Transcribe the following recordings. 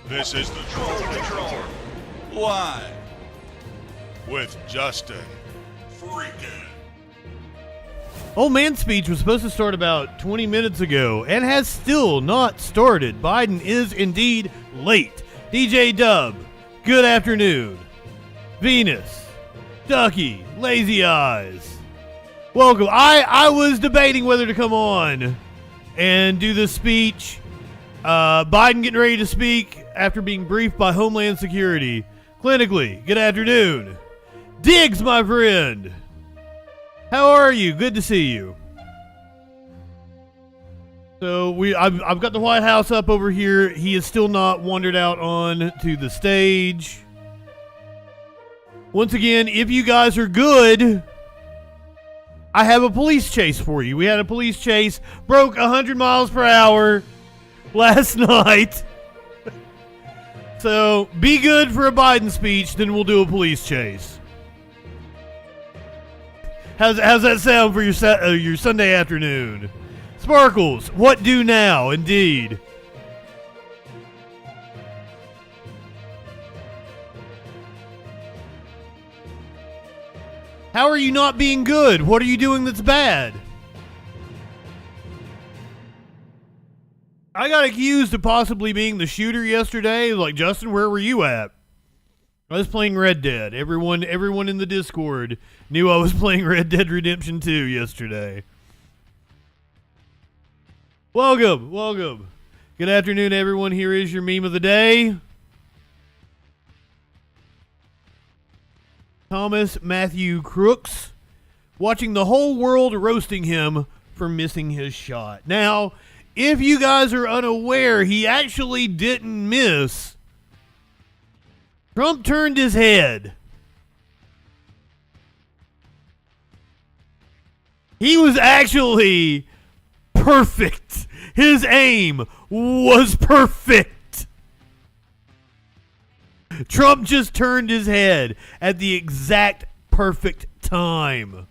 This is the Troll Patrol, live with Justin Freakin. Old man speech was supposed to start about 20 minutes ago and has still not started. Biden is indeed late. DJ Dub, good afternoon. Venus, Ducky, Lazy Eyes, welcome. I was debating whether to come on and do this speech. Biden getting ready to speak after being briefed by Homeland Security. Clinically, good afternoon. Diggs, my friend. How are you? Good to see you. So I've got the White House up over here. He is still not wandered out on to the stage. Once again, if you guys are good, I have a police chase for you. We had a police chase, broke 100 miles per hour last night. So be good for a Biden speech, then we'll do a police chase. How's that sound for your Sunday afternoon? Sparkles, what do now? Indeed. How are you not being good? What are you doing that's bad? I got accused of possibly being the shooter yesterday. Like, Justin, where were you at? I was playing Red Dead. Everyone in the Discord knew I was playing Red Dead Redemption 2 yesterday. Welcome. Good afternoon, everyone. Here is your meme of the day. Thomas Matthew Crooks watching the whole world roasting him for missing his shot. Now, if you guys are unaware, he actually didn't miss. Trump turned his head. He was actually perfect. His aim was perfect. Trump just turned his head at the exact perfect time.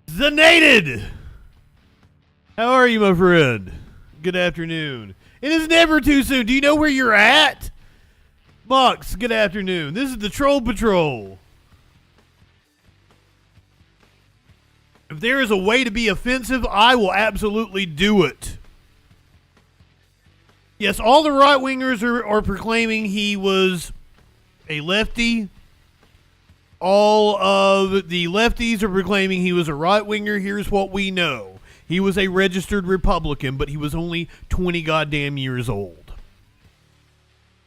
Zenated! How are you, my friend? Good afternoon. It is never too soon. Do you know where you're at? Mox, good afternoon. This is the Troll Patrol. If there is a way to be offensive, I will absolutely do it. Yes, all the right-wingers are proclaiming he was a lefty. All of the lefties are proclaiming he was a right-winger. Here's what we know. He was a registered Republican, but he was only 20 goddamn years old.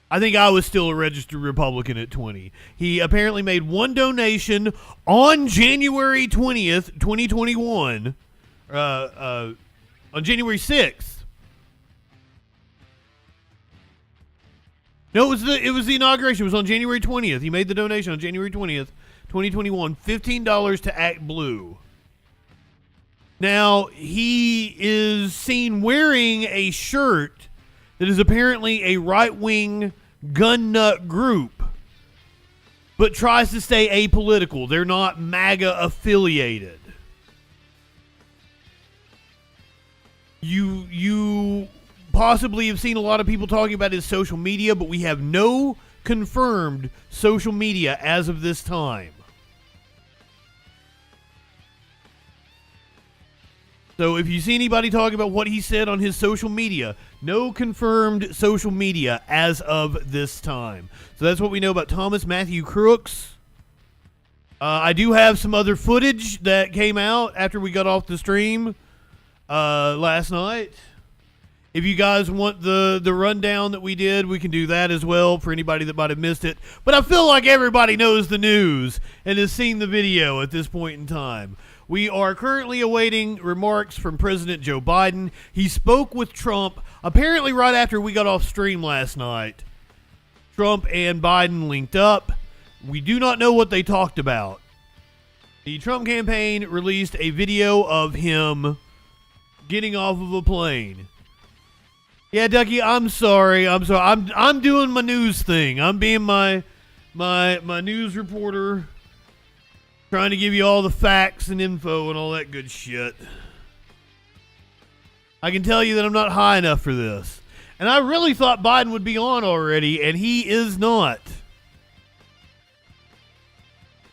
I think I was still a registered Republican at 20. He apparently made one donation on January 20th, 2021, on January 6th. No, it was the inauguration. It was on January 20th. He made the donation on January 20th, 2021, $15 to Act Blue. Now, he is seen wearing a shirt that is apparently a right-wing gun nut group, but tries to stay apolitical. They're not MAGA affiliated. You possibly have seen a lot of people talking about his social media, but we have no confirmed social media as of this time. So if you see anybody talking about what he said on his social media, no confirmed social media as of this time. So that's what we know about Thomas Matthew Crooks. I do have some other footage that came out after we got off the stream last night. If you guys want the rundown that we did, we can do that as well for anybody that might have missed it. But I feel like everybody knows the news and has seen the video at this point in time. We are currently awaiting remarks from President Joe Biden. He spoke with Trump apparently right after we got off stream last night. Trump and Biden linked up. We do not know what they talked about. The Trump campaign released a video of him getting off of a plane. Yeah, Ducky, I'm sorry. I'm doing my news thing. I'm being my news reporter, trying to give you all the facts and info and all that good shit. I can tell you that I'm not high enough for this. And I really thought Biden would be on already, and he is not.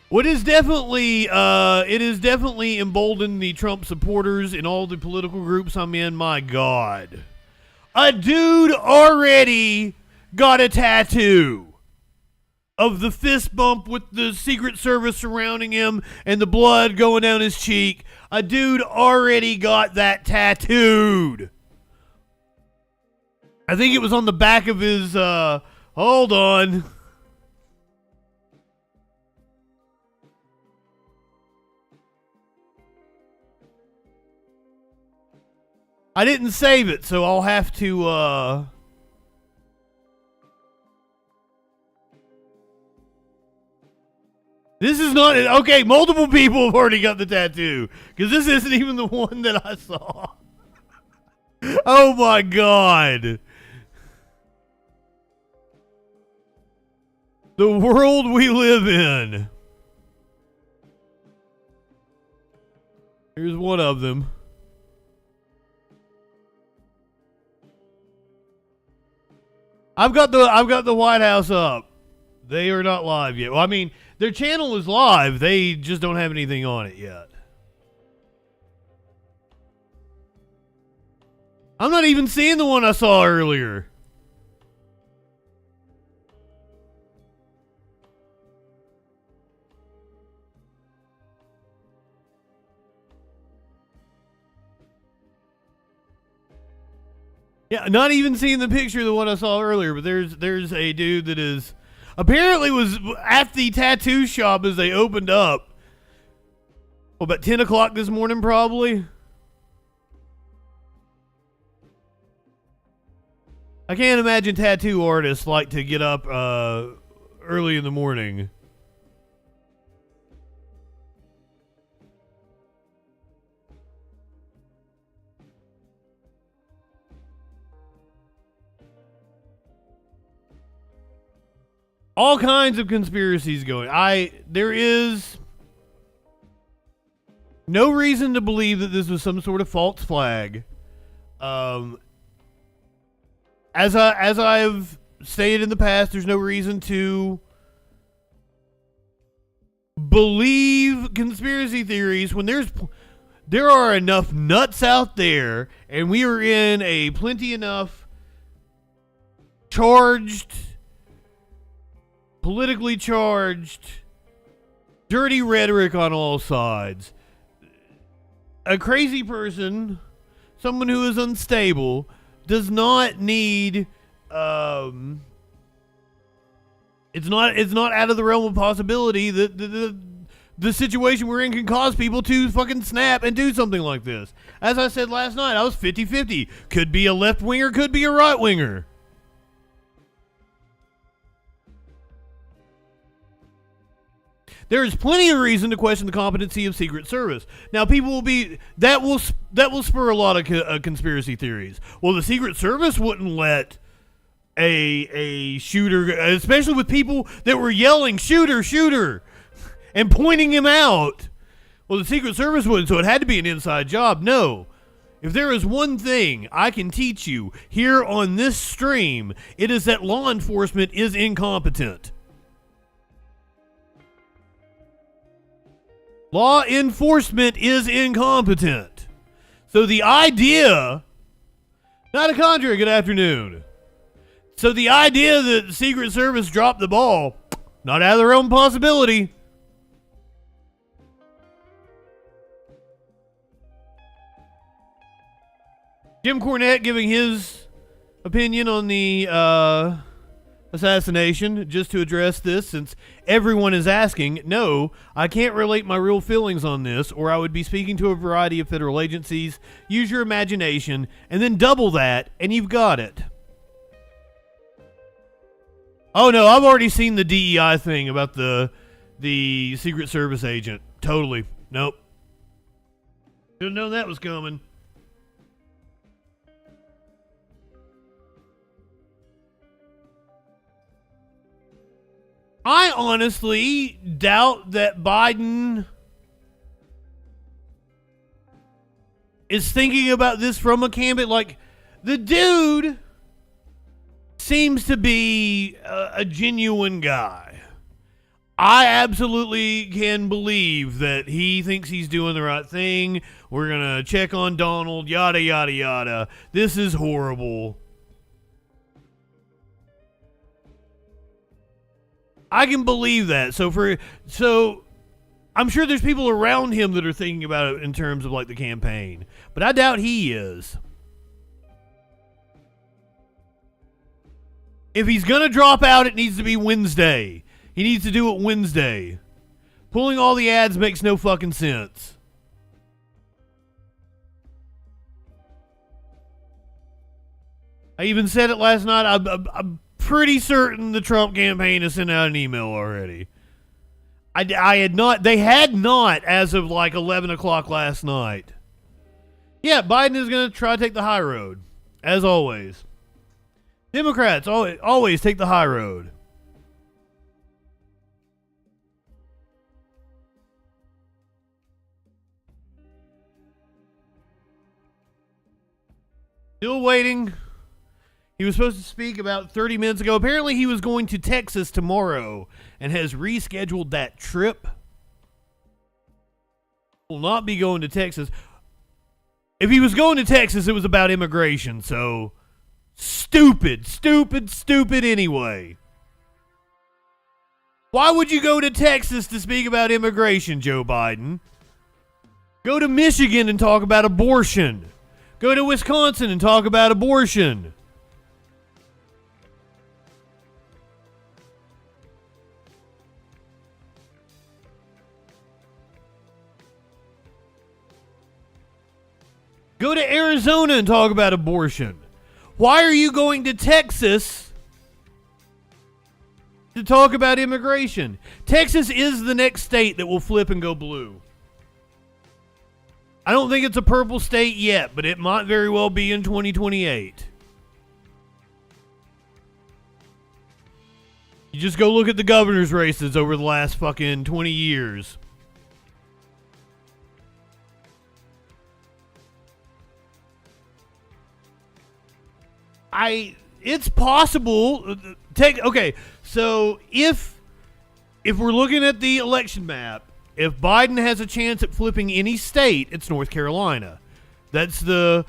What is definitely, it is definitely emboldened the Trump supporters in all the political groups I'm in. My God. A dude already got a tattoo of the fist bump with the Secret Service surrounding him and the blood going down his cheek. A dude already got that tattooed. I think it was on the back of his, hold on. I didn't save it, so I'll have to, This is not, okay, multiple people have already got the tattoo, because this isn't even the one that I saw. Oh my God. The world we live in. Here's one of them. I've got the White House up. They are not live yet. Well, I mean, their channel is live. They just don't have anything on it yet. I'm not even seeing the one I saw earlier. Yeah, not even seeing the picture of the one I saw earlier, but there's a dude that is apparently was at the tattoo shop as they opened up. Well, about 10 o'clock this morning, probably. I can't imagine tattoo artists like to get up early in the morning. All kinds of conspiracies going. There is no reason to believe that this was some sort of false flag. As I've stated in the past, there's no reason to believe conspiracy theories when there are enough nuts out there, and we are in a plenty enough politically charged, dirty rhetoric on all sides. A crazy person, someone who is unstable, does not need, it's not out of the realm of possibility that the situation we're in can cause people to fucking snap and do something like this. As I said last night, I was 50-50. Could be a left winger, could be a right winger. There is plenty of reason to question the competency of Secret Service. Now, people will be that will spur a lot of conspiracy theories. Well, the Secret Service wouldn't let a shooter, especially with people that were yelling "shooter, shooter," and pointing him out. Well, the Secret Service wouldn't, so it had to be an inside job. No. If there is one thing I can teach you here on this stream, it is that law enforcement is incompetent. Law enforcement is incompetent. So the idea, not a conjurer, good afternoon. So the idea that the Secret Service dropped the ball, not out of their own possibility. Jim Cornette giving his opinion on the assassination, just to address this, since everyone is asking. No, I can't relate my real feelings on this, or I would be speaking to a variety of federal agencies. Use your imagination, and then double that, and you've got it. Oh no, I've already seen the DEI thing about the Secret Service agent. Totally. Nope. Didn't know that was coming. I honestly doubt that Biden is thinking about this from a campaign. Like, the dude seems to be a genuine guy. I absolutely can believe that he thinks he's doing the right thing. We're going to check on Donald, yada, yada, yada. This is horrible. I can believe that. So I'm sure there's people around him that are thinking about it in terms of like the campaign, but I doubt he is. If he's going to drop out, it needs to be Wednesday. He needs to do it Wednesday. Pulling all the ads makes no fucking sense. I even said it last night. I'm pretty certain the Trump campaign has sent out an email already. They had not as of like 11 o'clock last night. Yeah, Biden is going to try to take the high road, as always. Democrats always take the high road. Still waiting. He was supposed to speak about 30 minutes ago. Apparently he was going to Texas tomorrow and has rescheduled that trip. Will not be going to Texas. If he was going to Texas, it was about immigration, so stupid anyway. Why would you go to Texas to speak about immigration, Joe Biden? Go to Michigan and talk about abortion. Go to Wisconsin and talk about abortion. Go to Arizona and talk about abortion. Why are you going to Texas to talk about immigration? Texas is the next state that will flip and go blue. I don't think it's a purple state yet, but it might very well be in 2028. You just go look at the governor's races over the last fucking 20 years. It's possible. Okay, so if we're looking at the election map, if Biden has a chance at flipping any state, it's North Carolina. That's the,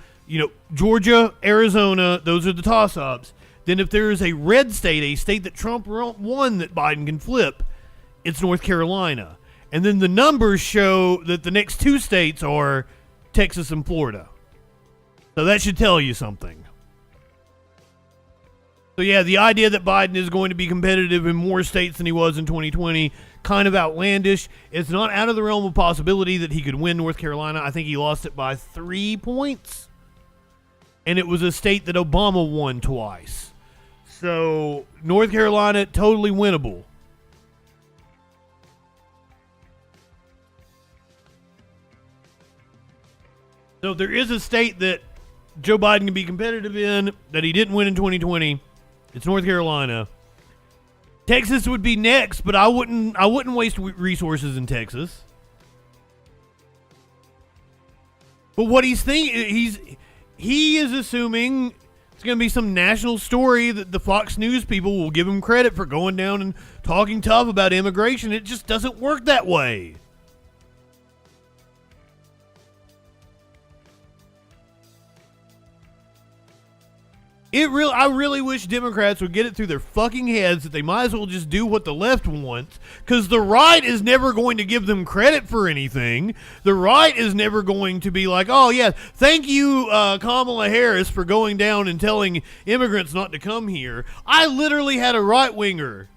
Georgia, Arizona, those are the toss-ups. Then if there is a red state, a state that Trump won that Biden can flip, it's North Carolina. And then the numbers show that the next two states are Texas and Florida. So that should tell you something. So yeah, the idea that Biden is going to be competitive in more states than he was in 2020, kind of outlandish. It's not out of the realm of possibility that he could win North Carolina. I think he lost it by 3 points. And it was a state that Obama won twice. So North Carolina, totally winnable. So if there is a state that Joe Biden can be competitive in that he didn't win in 2020, it's North Carolina. Texas would be next, but I wouldn't waste resources in Texas. But what he is assuming it's going to be some national story that the Fox News people will give him credit for going down and talking tough about immigration. It just doesn't work that way. I really wish Democrats would get it through their fucking heads that they might as well just do what the left wants, because the right is never going to give them credit for anything. The right is never going to be like, oh yeah, thank you, Kamala Harris, for going down and telling immigrants not to come here. I literally had a right-winger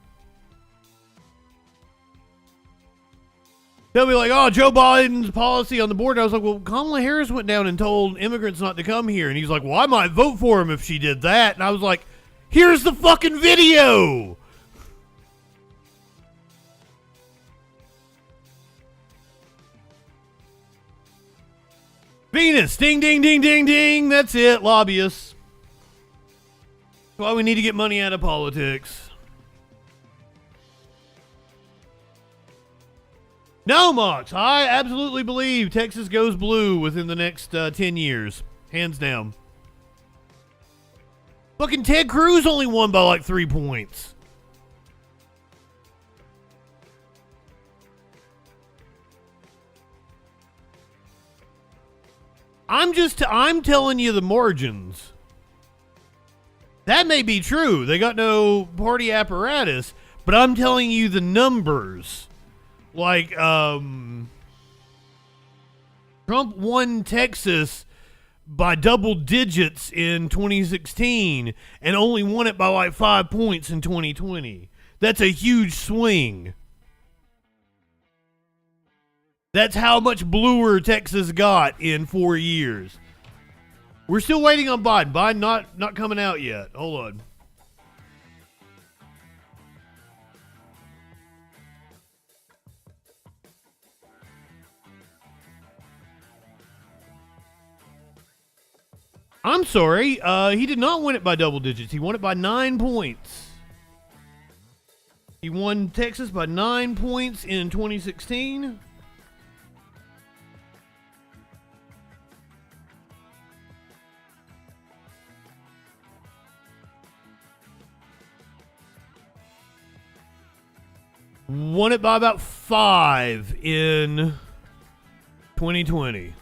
they'll be like, oh, Joe Biden's policy on the border. I was like, well, Kamala Harris went down and told immigrants not to come here. And he's like, well, I might vote for him if she did that. And I was like, here's the fucking video. Venus, ding, ding, ding, ding, ding. That's it, lobbyists. That's why we need to get money out of politics. No, Mox, I absolutely believe Texas goes blue within the next 10 years. Hands down. Fucking Ted Cruz only won by like 3 points. I'm telling you the margins. That may be true. They got no party apparatus, but I'm telling you the numbers. Like, Trump won Texas by double digits in 2016 and only won it by like 5 points in 2020. That's a huge swing. That's how much bluer Texas got in 4 years. We're still waiting on Biden. Biden not coming out yet. Hold on. I'm sorry. He did not win it by double digits. He won it by 9 points. He won Texas by 9 points in 2016. Won it by about 5 in 2020.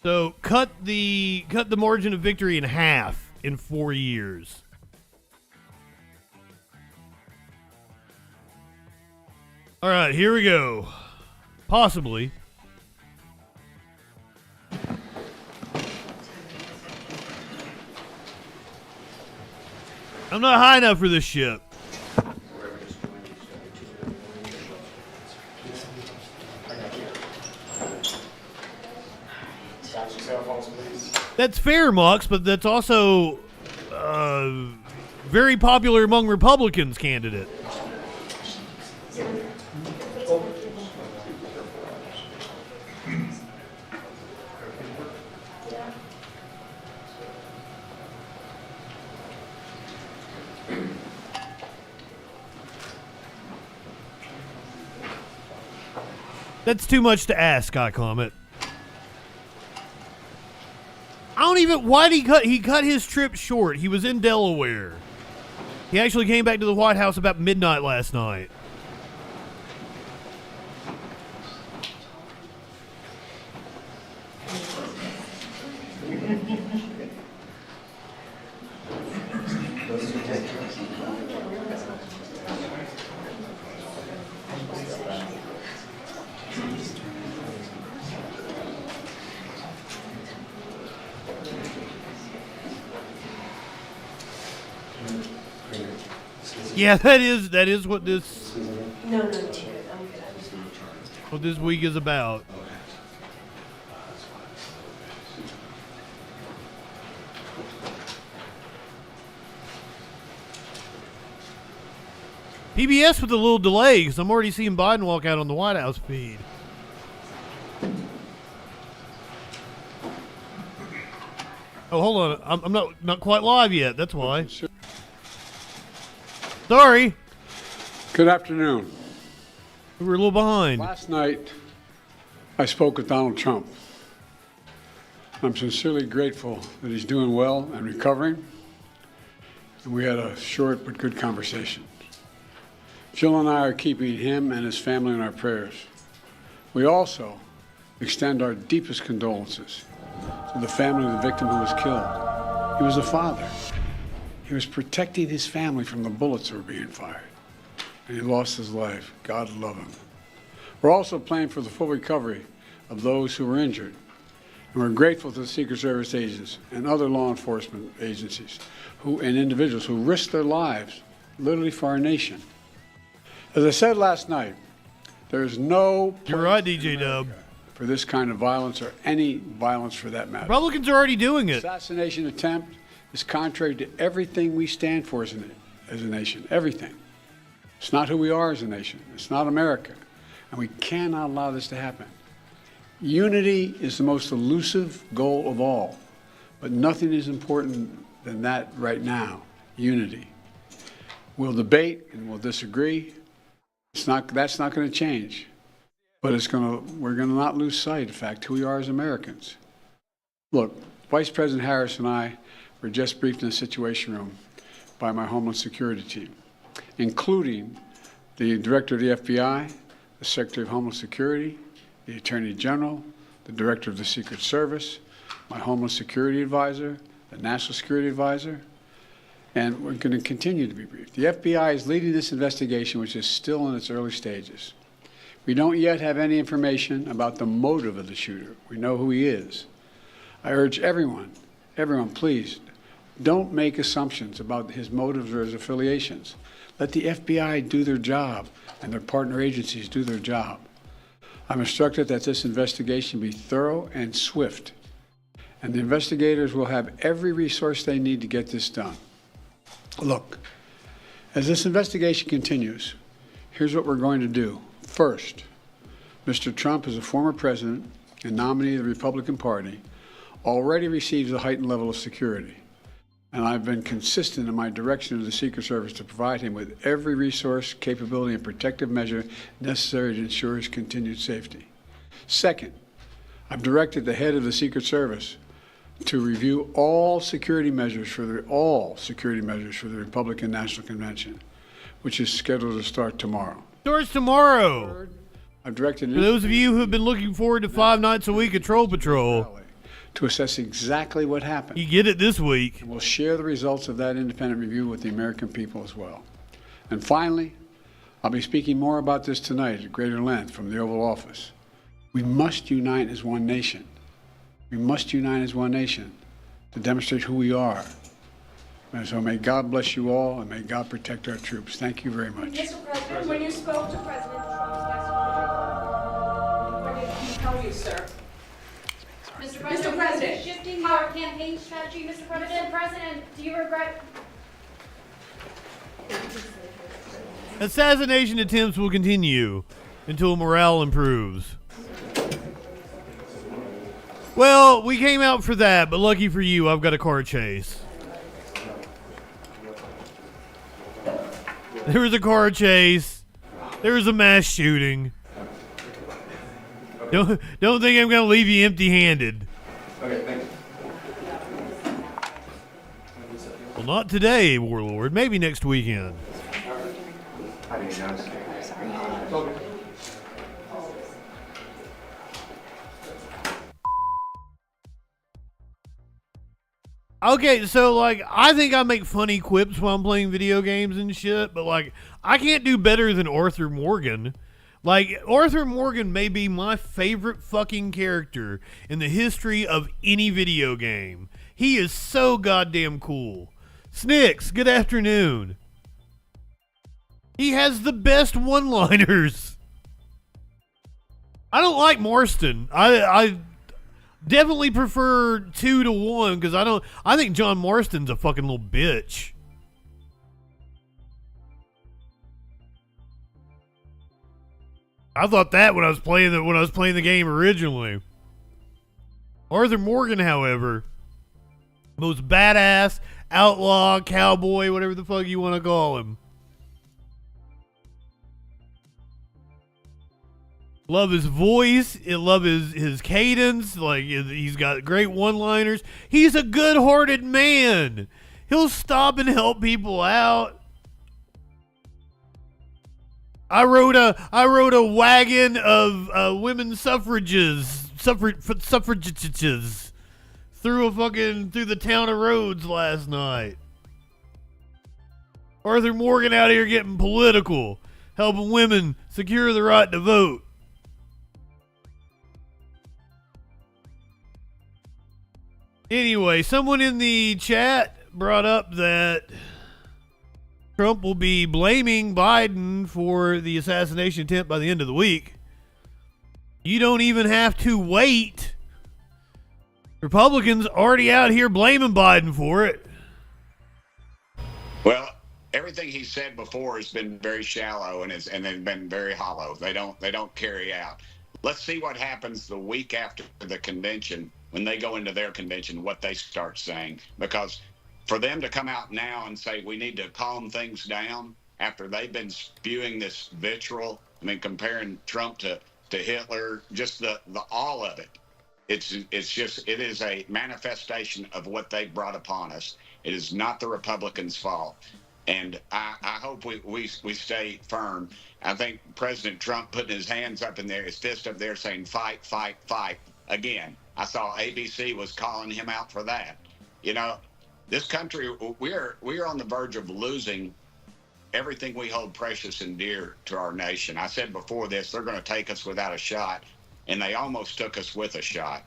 So cut the margin of victory in half in 4 years. All right, here we go. Possibly. I'm not high enough for this ship. That's fair, Mox, but that's also very popular among Republicans candidate. That's too much to ask, I comment. I don't even. Why did he cut his trip short? He was in Delaware. He actually came back to the White House about midnight last night. Yeah, that is what this. No, I'm good. What this week is about. PBS with a little delay because I'm already seeing Biden walk out on the White House feed. Oh, hold on. I'm not quite live yet. That's why. Sorry. Good afternoon. We were a little behind. Last night, I spoke with Donald Trump. I'm sincerely grateful that he's doing well and recovering, and we had a short but good conversation. Jill and I are keeping him and his family in our prayers. We also extend our deepest condolences to the family of the victim who was killed. He was a father. He was protecting his family from the bullets that were being fired, and he lost his life. God love him. We're also praying for the full recovery of those who were injured, and we're grateful to the Secret Service agents and other law enforcement agencies and individuals who risked their lives literally for our nation. As I said last night, there is no place You're right, in DJ America Dub. for this kind of violence or any violence for that matter. Republicans are already doing it. Assassination attempt is contrary to everything we stand for as a nation. Everything. It's not who we are as a nation. It's not America. And we cannot allow this to happen. Unity is the most elusive goal of all. But nothing is important than that right now. Unity. We'll debate and we'll disagree. That's not going to change. But we're gonna not lose sight, in fact, who we are as Americans. Look, Vice President Harris and I were just briefed in the Situation Room by my Homeland Security team, including the Director of the FBI, the Secretary of Homeland Security, the Attorney General, the Director of the Secret Service, my Homeland Security Advisor, the National Security Advisor, and we're going to continue to be briefed. The FBI is leading this investigation, which is still in its early stages. We don't yet have any information about the motive of the shooter. We know who he is. I urge everyone, please, don't make assumptions about his motives or his affiliations. Let the FBI do their job and their partner agencies do their job. I'm instructed that this investigation be thorough and swift, and the investigators will have every resource they need to get this done. Look, as this investigation continues, here's what we're going to do. First, Mr. Trump, as a former president and nominee of the Republican Party, already receives a heightened level of security. And I've been consistent in my direction to the Secret Service to provide him with every resource, capability, and protective measure necessary to ensure his continued safety. Second, I've directed the head of the Secret Service to review all security measures for the Republican National Convention, which is scheduled to start tomorrow. Starts tomorrow. Third, I've directed For those of you who have been looking forward to 5 nights a week at Troll Patrol, to assess exactly what happened. you get it this week. And we'll share the results of that independent review with the American people as well. And finally, I'll be speaking more about this tonight at greater length from the Oval Office. We must unite as one nation. We must unite as one nation to demonstrate who we are. And so may God bless you all, and may God protect our troops. Thank you very much. Mr. President, when you spoke to President Trump yesterday, what did he tell you, sir? Mr. President, shifting your campaign strategy, Mr. President, do you regret? Assassination attempts will continue until morale improves. Well, we came out for that, but lucky for you, I've got a car chase. There was a car chase. There was a mass shooting. Don't think I'm going to leave you empty-handed. Okay, thanks. Well, not today, Warlord. Maybe next weekend. I didn't notice. Okay, so, like, I think I make funny quips while I'm playing video games and shit, but, like, I can't do better than Arthur Morgan. Like, Arthur Morgan may be my favorite fucking character in the history of any video game. He is so goddamn cool. Snicks, good afternoon. He has the best one-liners. I don't like Marston. I definitely prefer 2 to 1 because I think John Marston's a fucking little bitch. I thought that when I was playing the game originally. Arthur Morgan, however, most badass, outlaw, cowboy, whatever the fuck you want to call him. Love his voice. Love his cadence. Like, he's got great one-liners. He's a good-hearted man. He'll stop and help people out. I rode a wagon of women's suffragettes through the town of Rhodes last night. Arthur Morgan out here getting political, helping women secure the right to vote. Anyway, someone in the chat brought up that Trump will be blaming Biden for the assassination attempt by the end of the week. You don't even have to wait. Republicans already out here blaming Biden for it. Well, everything he said before has been very shallow and they've been very hollow. They don't carry out. Let's see what happens the week after the convention when they go into their convention, what they start saying. Because for them to come out now and say we need to calm things down after they've been spewing this vitriol, I mean, comparing Trump to to Hitler, just the all of it. It is a manifestation of what they brought upon us. It is not the Republicans' fault. And I hope we stay firm. I think President Trump putting his hands up in there, his fist up there saying, fight, fight, fight. Again, I saw ABC was calling him out for that. You know, this country, we're on the verge of losing everything we hold precious and dear to our nation. I said before this, they're going to take us without a shot, and they almost took us with a shot.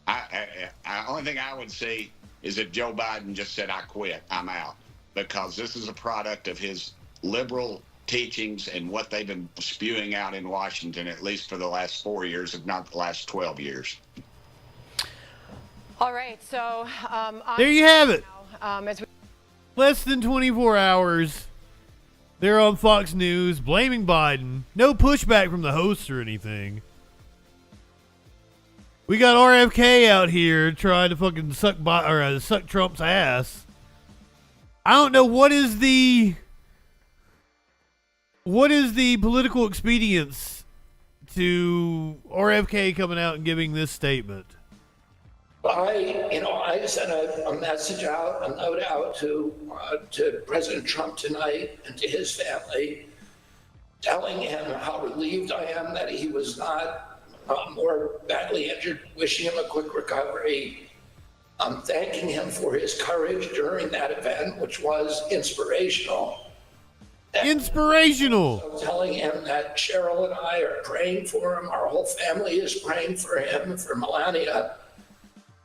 Only thing I would see is if Joe Biden just said, I quit, I'm out. Because this is a product of his liberal teachings and what they've been spewing out in Washington, at least for the last 4 years, if not the last 12 years. All right, so there you have it. As we Less than 24 hours. They're on Fox News blaming Biden. No pushback from the hosts or anything. We got RFK out here trying to fucking suck Trump's ass. I don't know what is the political expedience to RFK coming out and giving this statement. I sent a message out, a note out to President Trump tonight and to his family, telling him how relieved I am that he was not more badly injured, wishing him a quick recovery. I'm thanking him for his courage during that event, which was inspirational. Inspirational. So telling him that Cheryl and I are praying for him. Our whole family is praying for him, for Melania,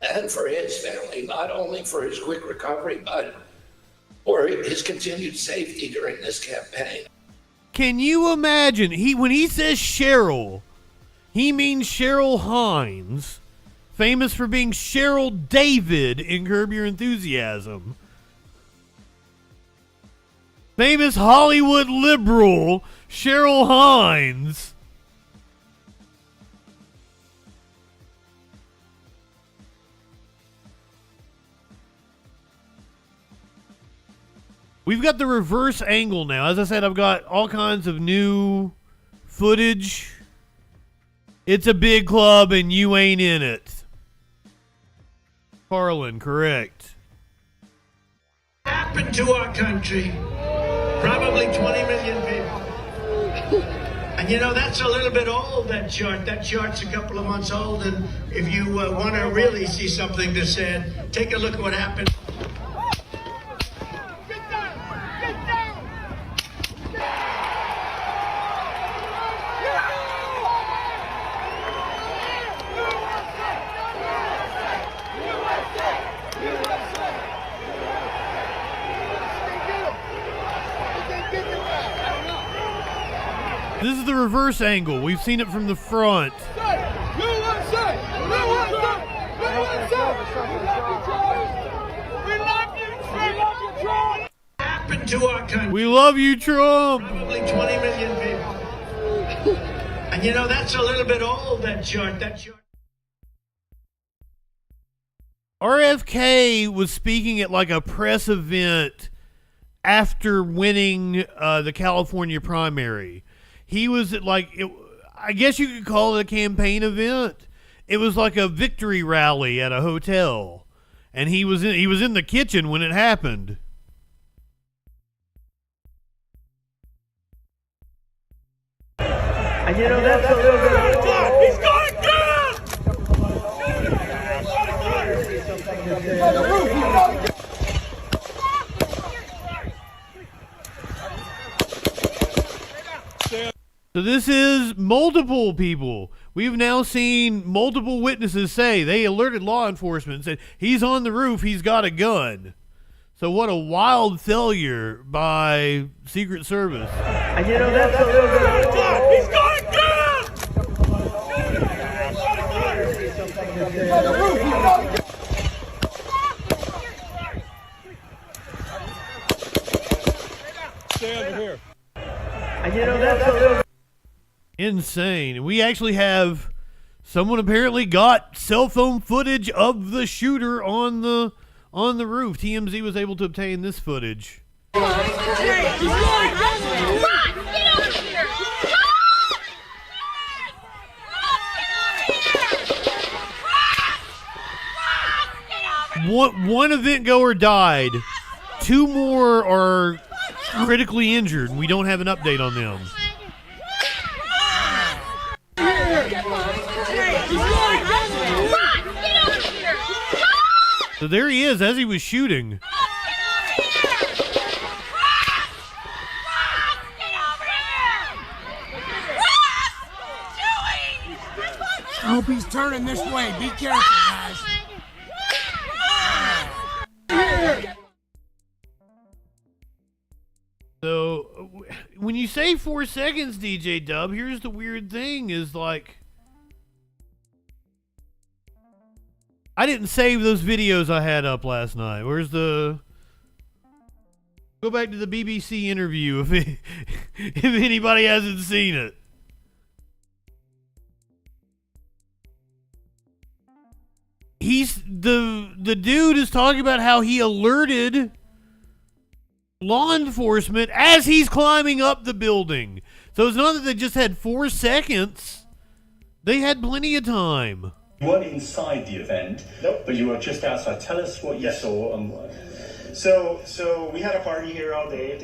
and for his family, not only for his quick recovery, but for his continued safety during this campaign. Can you imagine? When he says Cheryl, he means Cheryl Hines, famous for being Cheryl David in Curb Your Enthusiasm. Famous Hollywood liberal Cheryl Hines. We've got the reverse angle now. As I said, I've got all kinds of new footage. It's a big club and you ain't in it. Carlin, correct. Happened to our country, probably 20 million people. And you know, that's a little bit old, that chart. That chart's a couple of months old, and if you want to really see something that's said, take a look at what happened. This is the reverse angle. We've seen it from the front. Happened to our country. We love you, Trump. Probably 20 million people. And you know, that's a little bit old, that chart. That chart. RFK was speaking at like a press event after winning the California primary. He was at I guess you could call it a campaign event. It was like a victory rally at a hotel, and he was in the kitchen when it happened. And you know, that's a little bit. He's going down! So this is multiple people. We've now seen multiple witnesses say they alerted law enforcement and said, he's on the roof, he's got a gun. So what a wild failure by Secret Service. And you know, that's a little bit. He's going down! Stay under here. And you know, that's a little. Insane. We actually have someone apparently got cell phone footage of the shooter on the roof. TMZ was able to obtain this footage. one event goer died. 2 more are critically injured. We don't have an update on them. So there he is as he was shooting. I hope he's turning this way. Be careful, guys. So, when you say 4 seconds, DJ Dub, here's the weird thing is like, I didn't save those videos I had up last night. Where's the... Go back to the BBC interview if anybody hasn't seen it. The dude is talking about how he alerted law enforcement as he's climbing up the building. So it's not that they just had 4 seconds. They had plenty of time. You weren't inside the event, nope, but you were just outside. Tell us what you saw. So we had a party here all day.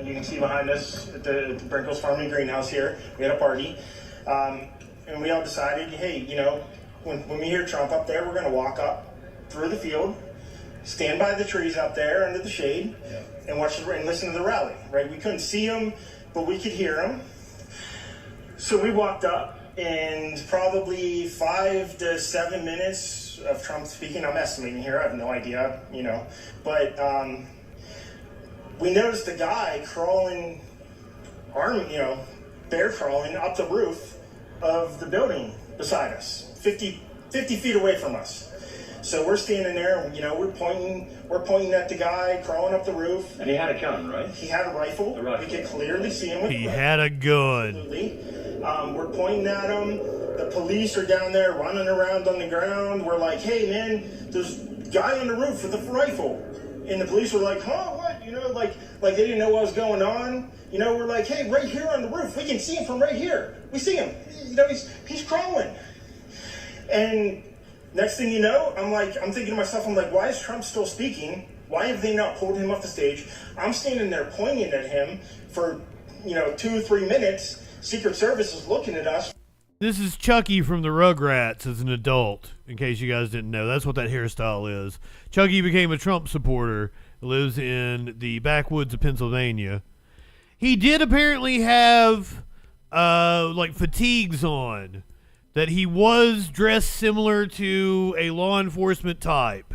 You can see behind us at the Brinkles Farming Greenhouse here. We had a party. And we all decided, hey, you know, when we hear Trump up there, we're going to walk up through the field, stand by the trees up there under the shade, and watch and listen to the rally, right? We couldn't see him, but we could hear him. So we walked up, and probably 5 to 7 minutes of Trump speaking. I'm estimating here. I have no idea, you know. But we noticed a guy crawling, bear crawling up the roof of the building beside us, 50 feet away from us. So we're standing there, and, you know, we're pointing at the guy crawling up the roof. And he had a gun, right? He had a rifle. We could clearly see him. He had a gun. Absolutely. We're pointing at him. The police are down there running around on the ground. We're like, hey, man, there's a guy on the roof with a rifle. And the police were like, huh, what? You know, like they didn't know what was going on. You know, we're like, hey, right here on the roof. We can see him from right here. We see him. You know, he's crawling. And next thing you know, I'm thinking to myself, I'm like, why is Trump still speaking? Why have they not pulled him off the stage? I'm standing there pointing at him for, 2 or 3 minutes. Secret Service is looking at us. This is Chucky from the Rugrats as an adult, in case you guys didn't know. That's what that hairstyle is. Chucky became a Trump supporter, lives in the backwoods of Pennsylvania. He did apparently have, fatigues on, that he was dressed similar to a law enforcement type.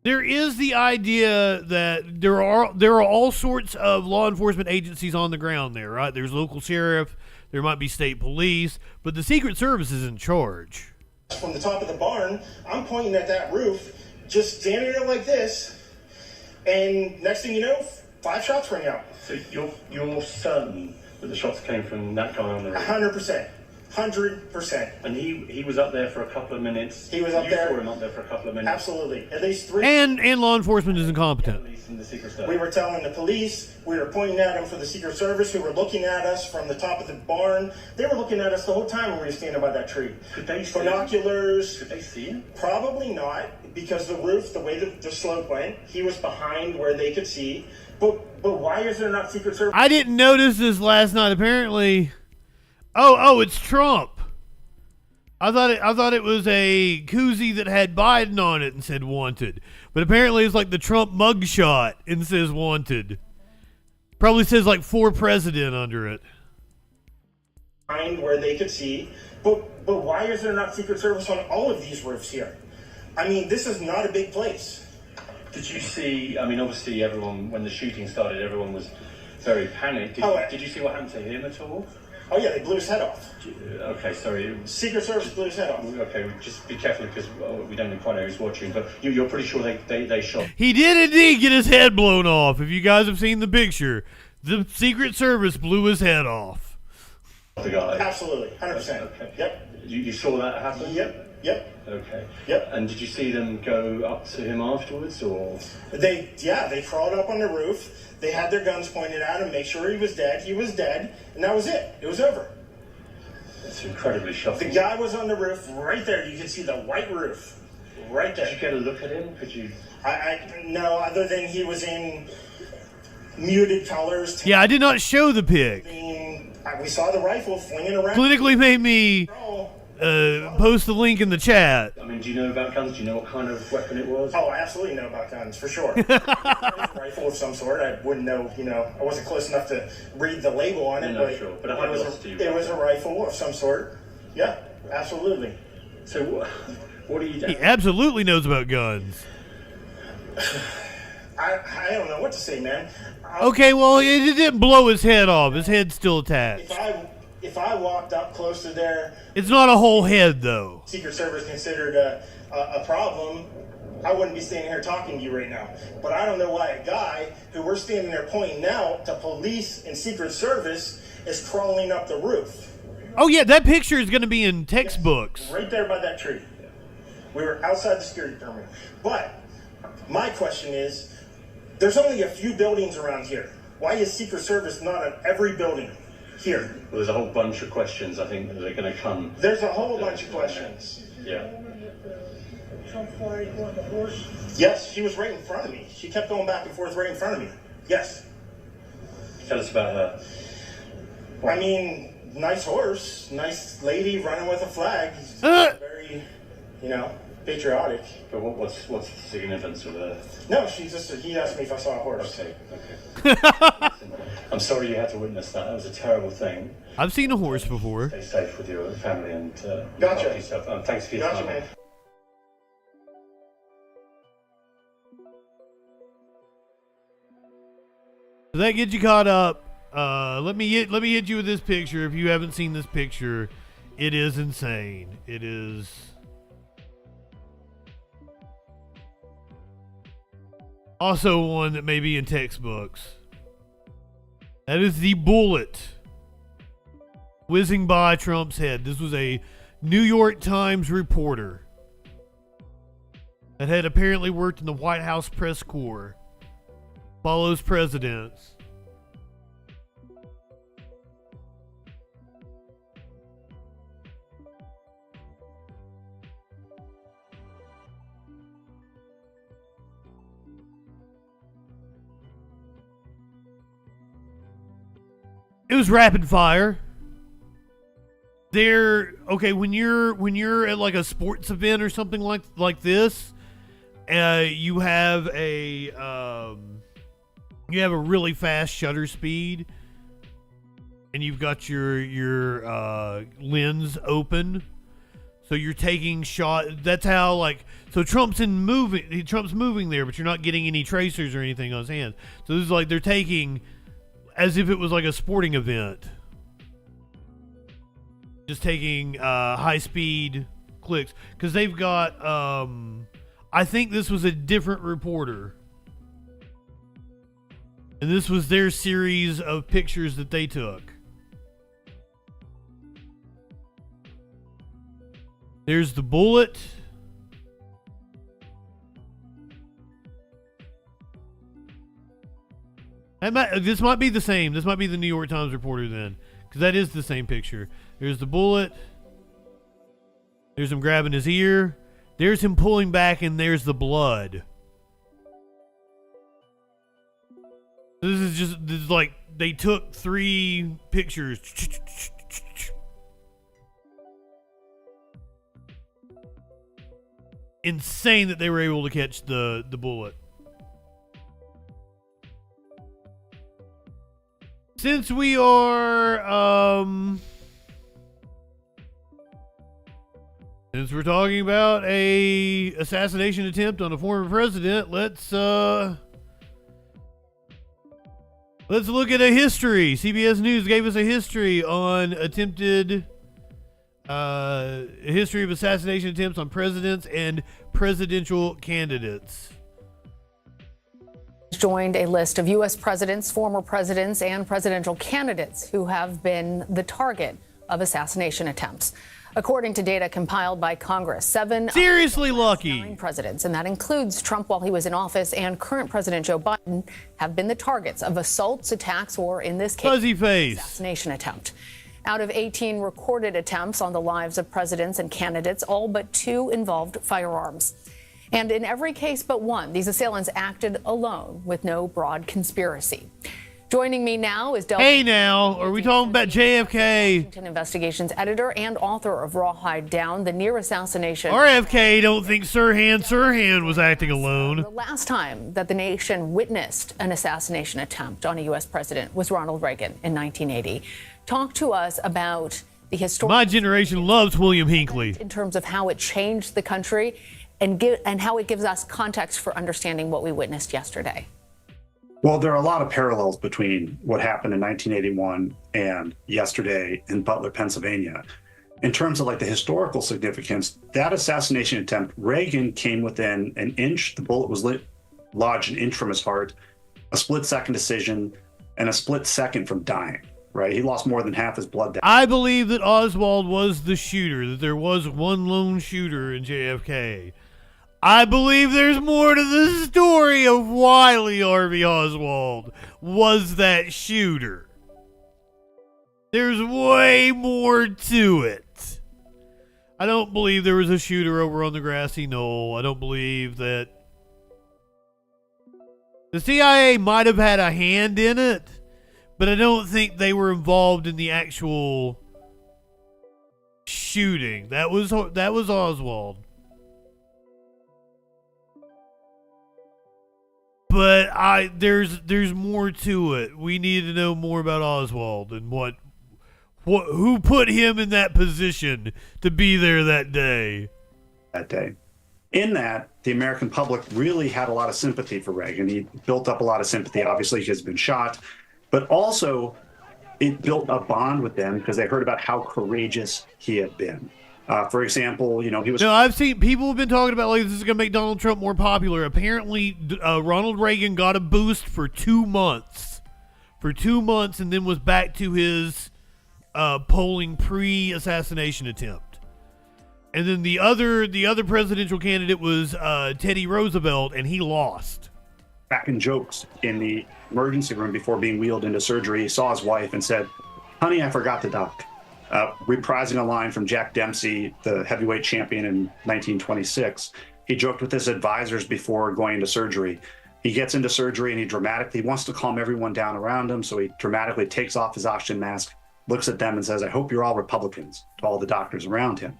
There is the idea that there are all sorts of law enforcement agencies on the ground there, right? There's local sheriff, there might be state police, but the Secret Service is in charge. From the top of the barn, I'm pointing at that roof, just standing there like this, and next thing you know, 5 shots ring out. So you're certain that the shots came from that guy on the roof? 100%. 100%. And he was up there for a couple of minutes. He was up there. You saw him up there for a couple of minutes. Absolutely. At least 3. And law enforcement is incompetent. We were telling the police. We were pointing at them for the Secret Service, who were looking at us from the top of the barn. They were looking at us the whole time when we were standing by that tree. Could they see binoculars? Could they see him? Probably not, because the roof, the way the slope went, he was behind where they could see. But why is there not Secret Service? I didn't notice this last night. Apparently, oh, it's Trump. I thought it was a koozie that had Biden on it and said wanted, but apparently it's like the Trump mugshot and says wanted. Probably says like for president under it. Behind where they could see, but why is there not Secret Service on all of these roofs here? I mean, this is not a big place. Did you see, obviously everyone, when the shooting started, everyone was very panicked. Did you see what happened to him at all? Oh yeah, they blew his head off. Okay, sorry. Secret Service blew his head off. Okay, just be careful because we don't quite know who's watching, but you're pretty sure they shot. He did indeed get his head blown off. If you guys have seen the picture, the Secret Service blew his head off. The guy? Absolutely, 100%. Okay. Yep. You saw that happen? Yep. Okay. Yep. And did you see them go up to him afterwards, or? They crawled up on the roof. They had their guns pointed at him, make sure he was dead. He was dead, and that was it. It was over. It's incredibly shocking. The guy was on the roof right there. You can see the white roof right there. Did you get a look at him? Could you? No, other than he was in muted colors. Yeah, I did not show the pic. We saw the rifle flinging around. Politically made me post the link in the chat. I mean, do you know about guns? Do you know what kind of weapon it was? Oh, I absolutely know about guns, for sure. It was a rifle of some sort. I wouldn't know, I wasn't close enough to read the label on it, but, sure. But it was a rifle of some sort. Yeah, absolutely. So what do you do? He absolutely knows about guns. I don't know what to say, man. Okay, well, it didn't blow his head off. His head's still attached. If I walked up close to there, It's not a whole head, though. Secret Service considered a problem, I wouldn't be standing here talking to you right now. But I don't know why a guy who we're standing there pointing out to police and Secret Service is crawling up the roof. Oh, yeah, that picture is going to be in textbooks. Right there by that tree. We were outside the security perimeter. But my question is, there's only a few buildings around here. Why is Secret Service not at every building here? Well, there's a whole bunch of questions I think that are going to come. There's a whole bunch of questions. Yeah. Yes, she was right in front of me. She kept going back and forth right in front of me. Yes. Tell us about her. I mean, nice horse, nice lady running with a flag. Very, patriotic. But what's the significance of her? No, he asked me if I saw a horse. Okay. I'm sorry you had to witness that. That was a terrible thing. I've seen a horse before. Stay safe with your family and Gotcha. help yourself. Thanks for your time. Man. So that gets you caught up. Let me hit you with this picture. If you haven't seen this picture, it is insane. It is. Also one that may be in textbooks. That is the bullet whizzing by Trump's head. This was a New York Times reporter that had apparently worked in the White House press corps. Follows presidents. It was rapid fire. When you're at like a sports event or something like this, you have a really fast shutter speed, and you've got your lens open, so you're taking shot. That's how Trump's moving there, but you're not getting any tracers or anything on his hands. So this is like they're taking as if it was like a sporting event. Just taking high speed clicks. Because they've got, I think this was a different reporter. And this was their series of pictures that they took. There's the bullet. This might be the same. This might be the New York Times reporter then, because that is the same picture. There's the bullet. There's him grabbing his ear. There's him pulling back, and there's the blood. This is like they took 3 pictures. Insane that they were able to catch the bullet. Since we are, since we're talking about a assassination attempt on a former president, let's look at a history. CBS News gave us a history on attempted, a history of assassination attempts on presidents and presidential candidates. Joined a list of U.S. presidents, former presidents, and presidential candidates who have been the target of assassination attempts. According to data compiled by Congress, 7 seriously lucky presidents, and that includes Trump while he was in office and current President Joe Biden, have been the targets of assaults, attacks, or in this case, fuzzy face assassination attempt. Out of 18 recorded attempts on the lives of presidents and candidates, all but 2 involved firearms. And in every case but one, these assailants acted alone with no broad conspiracy. Joining me now is Hey now, are we talking about JFK? Washington Investigations editor and author of Rawhide Down, the near assassination. RFK don't think Sirhan was acting alone. The last time that the nation witnessed an assassination attempt on a U.S. president was Ronald Reagan in 1980. Talk to us about the historical. My generation loves William Hinckley. In terms of how it changed the country and how it gives us context for understanding what we witnessed yesterday. Well, there are a lot of parallels between what happened in 1981 and yesterday in Butler, Pennsylvania. In terms of like the historical significance, that assassination attempt, Reagan came within an inch. The bullet was lodged an inch from his heart, a split-second decision, and a split second from dying, right? He lost more than half his blood. I believe that Oswald was the shooter, that there was one lone shooter in JFK. I believe there's more to the story of why Lee Harvey Oswald was that shooter. There's way more to it. I don't believe there was a shooter over on the grassy knoll. I don't believe that the CIA might have had a hand in it, but I don't think they were involved in the actual shooting. That was Oswald. But there's more to it. We need to know more about Oswald and who put him in that position to be there that day. In that, the American public really had a lot of sympathy for Reagan. He built up a lot of sympathy. Obviously, he has been shot, but also it built a bond with them because they heard about how courageous he had been. For example, he was. No, I've seen people have been talking about like this is going to make Donald Trump more popular. Apparently, Ronald Reagan got a boost for 2 months, and then was back to his polling pre-assassination attempt. And then the other presidential candidate was Teddy Roosevelt, and he lost. Cracking jokes in the emergency room before being wheeled into surgery. He saw his wife and said, "Honey, I forgot to duck." Reprising a line from Jack Dempsey, the heavyweight champion in 1926. He joked with his advisors before going into surgery. He gets into surgery and he wants to calm everyone down around him, so he dramatically takes off his oxygen mask, looks at them and says, "I hope you're all Republicans," to all the doctors around him.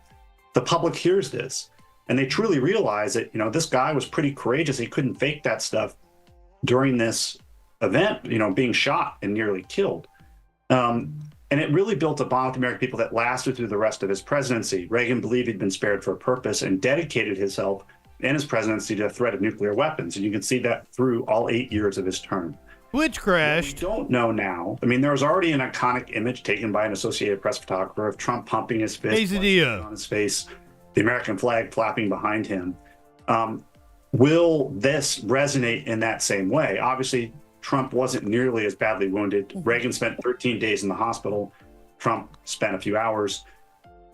The public hears this, and they truly realize that, this guy was pretty courageous. He couldn't fake that stuff during this event, being shot and nearly killed. And it really built a bond with the American people that lasted through the rest of his presidency. Reagan believed he'd been spared for a purpose and dedicated himself and his presidency to the threat of nuclear weapons. And you can see that through all 8 years of his term. Which crashed. What we don't know now. I mean, there was already an iconic image taken by an Associated Press photographer of Trump pumping his fist on his face, the American flag flapping behind him. Will this resonate in that same way? Obviously, Trump wasn't nearly as badly wounded. Reagan spent 13 days in the hospital. Trump spent a few hours,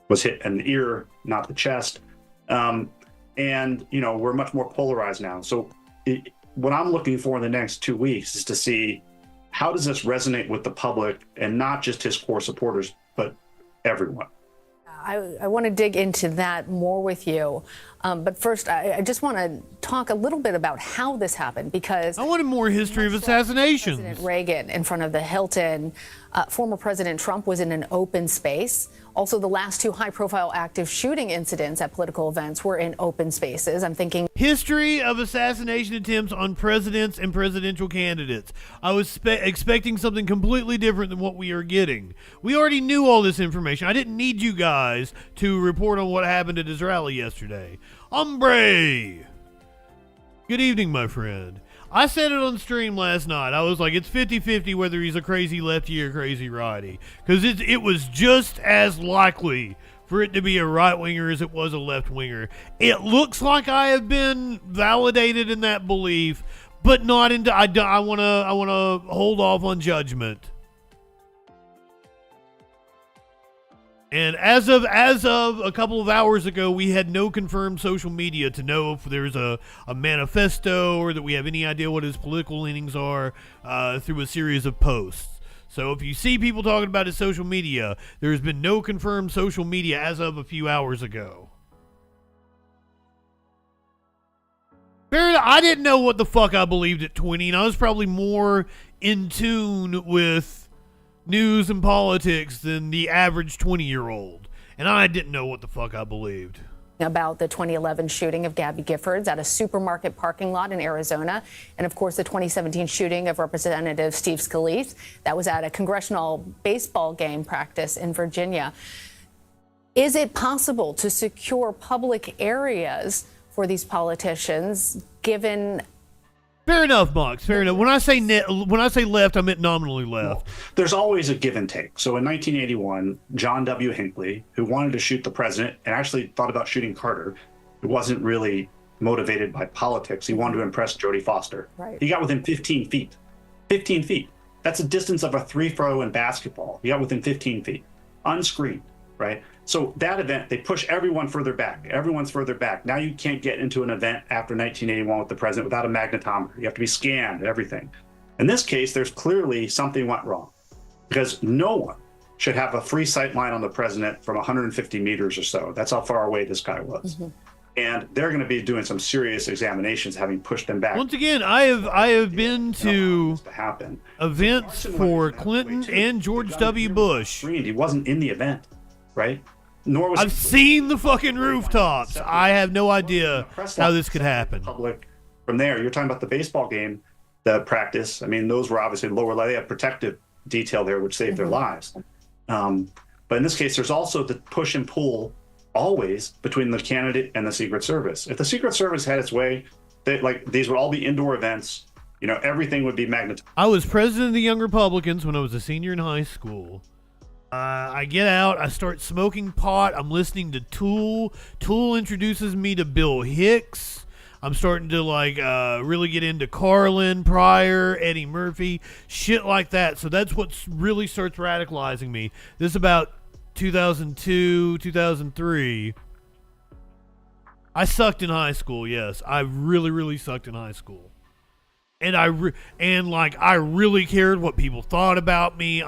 was hit in the ear, not the chest. And, we're much more polarized now. So what I'm looking for in the next 2 weeks is to see how does this resonate with the public, and not just his core supporters, but everyone. I want to dig into that more with you. But first, I just want to talk a little bit about how this happened, because I wanted more history of assassinations. President Reagan in front of the Hilton. Former President Trump was in an open space. Also, the last 2 high-profile active shooting incidents at political events were in open spaces. I'm thinking history of assassination attempts on presidents and presidential candidates. I was expecting something completely different than what we are getting. We already knew all this information. I didn't need you guys to report on what happened at his rally yesterday. Hombre! Good evening, my friend. I said it on stream last night. I was like, it's 50-50 whether he's a crazy lefty or crazy righty. Because it was just as likely for it to be a right-winger as it was a left-winger. It looks like I have been validated in that belief, but not into. I want to hold off on judgment. And as of a couple of hours ago, we had no confirmed social media to know if there's a manifesto or that we have any idea what his political leanings are through a series of posts. So if you see people talking about his social media, there has been no confirmed social media as of a few hours ago. Fair enough. I didn't know what the fuck I believed at 20, and I was probably more in tune with news and politics than the average 20-year-old. And I didn't know what the fuck I believed. About the 2011 shooting of Gabby Giffords at a supermarket parking lot in Arizona. And of course, the 2017 shooting of Representative Steve Scalise. That was at a congressional baseball game practice in Virginia. Is it possible to secure public areas for these politicians, given... Fair enough, Mox. Fair enough. When I say left, I meant nominally left. Well, there's always a give and take. So in 1981, John W. Hinckley, who wanted to shoot the president and actually thought about shooting Carter, who wasn't really motivated by politics. He wanted to impress Jodie Foster. Right. He got within 15 feet. 15 feet. That's a distance of a free throw in basketball. He got within 15 feet. Unscreened, right? So that event, they push everyone further back. Everyone's further back. Now you can't get into an event after 1981 with the president without a magnetometer. You have to be scanned, everything. In this case, there's clearly something went wrong because no one should have a free sight line on the president from 150 meters or so. That's how far away this guy was. Mm-hmm. And they're going to be doing some serious examinations, having pushed them back. Once again, I have been to events for Clinton and George W. Bush. He wasn't in the event, right? Nor was I've seen the fucking rooftops. I have no idea how this could happen. Public. From there, you're talking about the baseball game, the practice. I mean, those were obviously lower level. They have protective detail there, which saved their lives. But in this case, there's also the push and pull always between the candidate and the Secret Service. If the Secret Service had its way, these would all be indoor events. You know, everything would be magnetized. I was president of the Young Republicans when I was a senior in high school. I get out, I start smoking pot, I'm listening to Tool. Tool introduces me to Bill Hicks. I'm starting to really get into Carlin, Pryor, Eddie Murphy, shit like that. So that's what really starts radicalizing me. This is about 2002, 2003. I sucked in high school, yes. I really, really sucked in high school. And I really cared what people thought about me.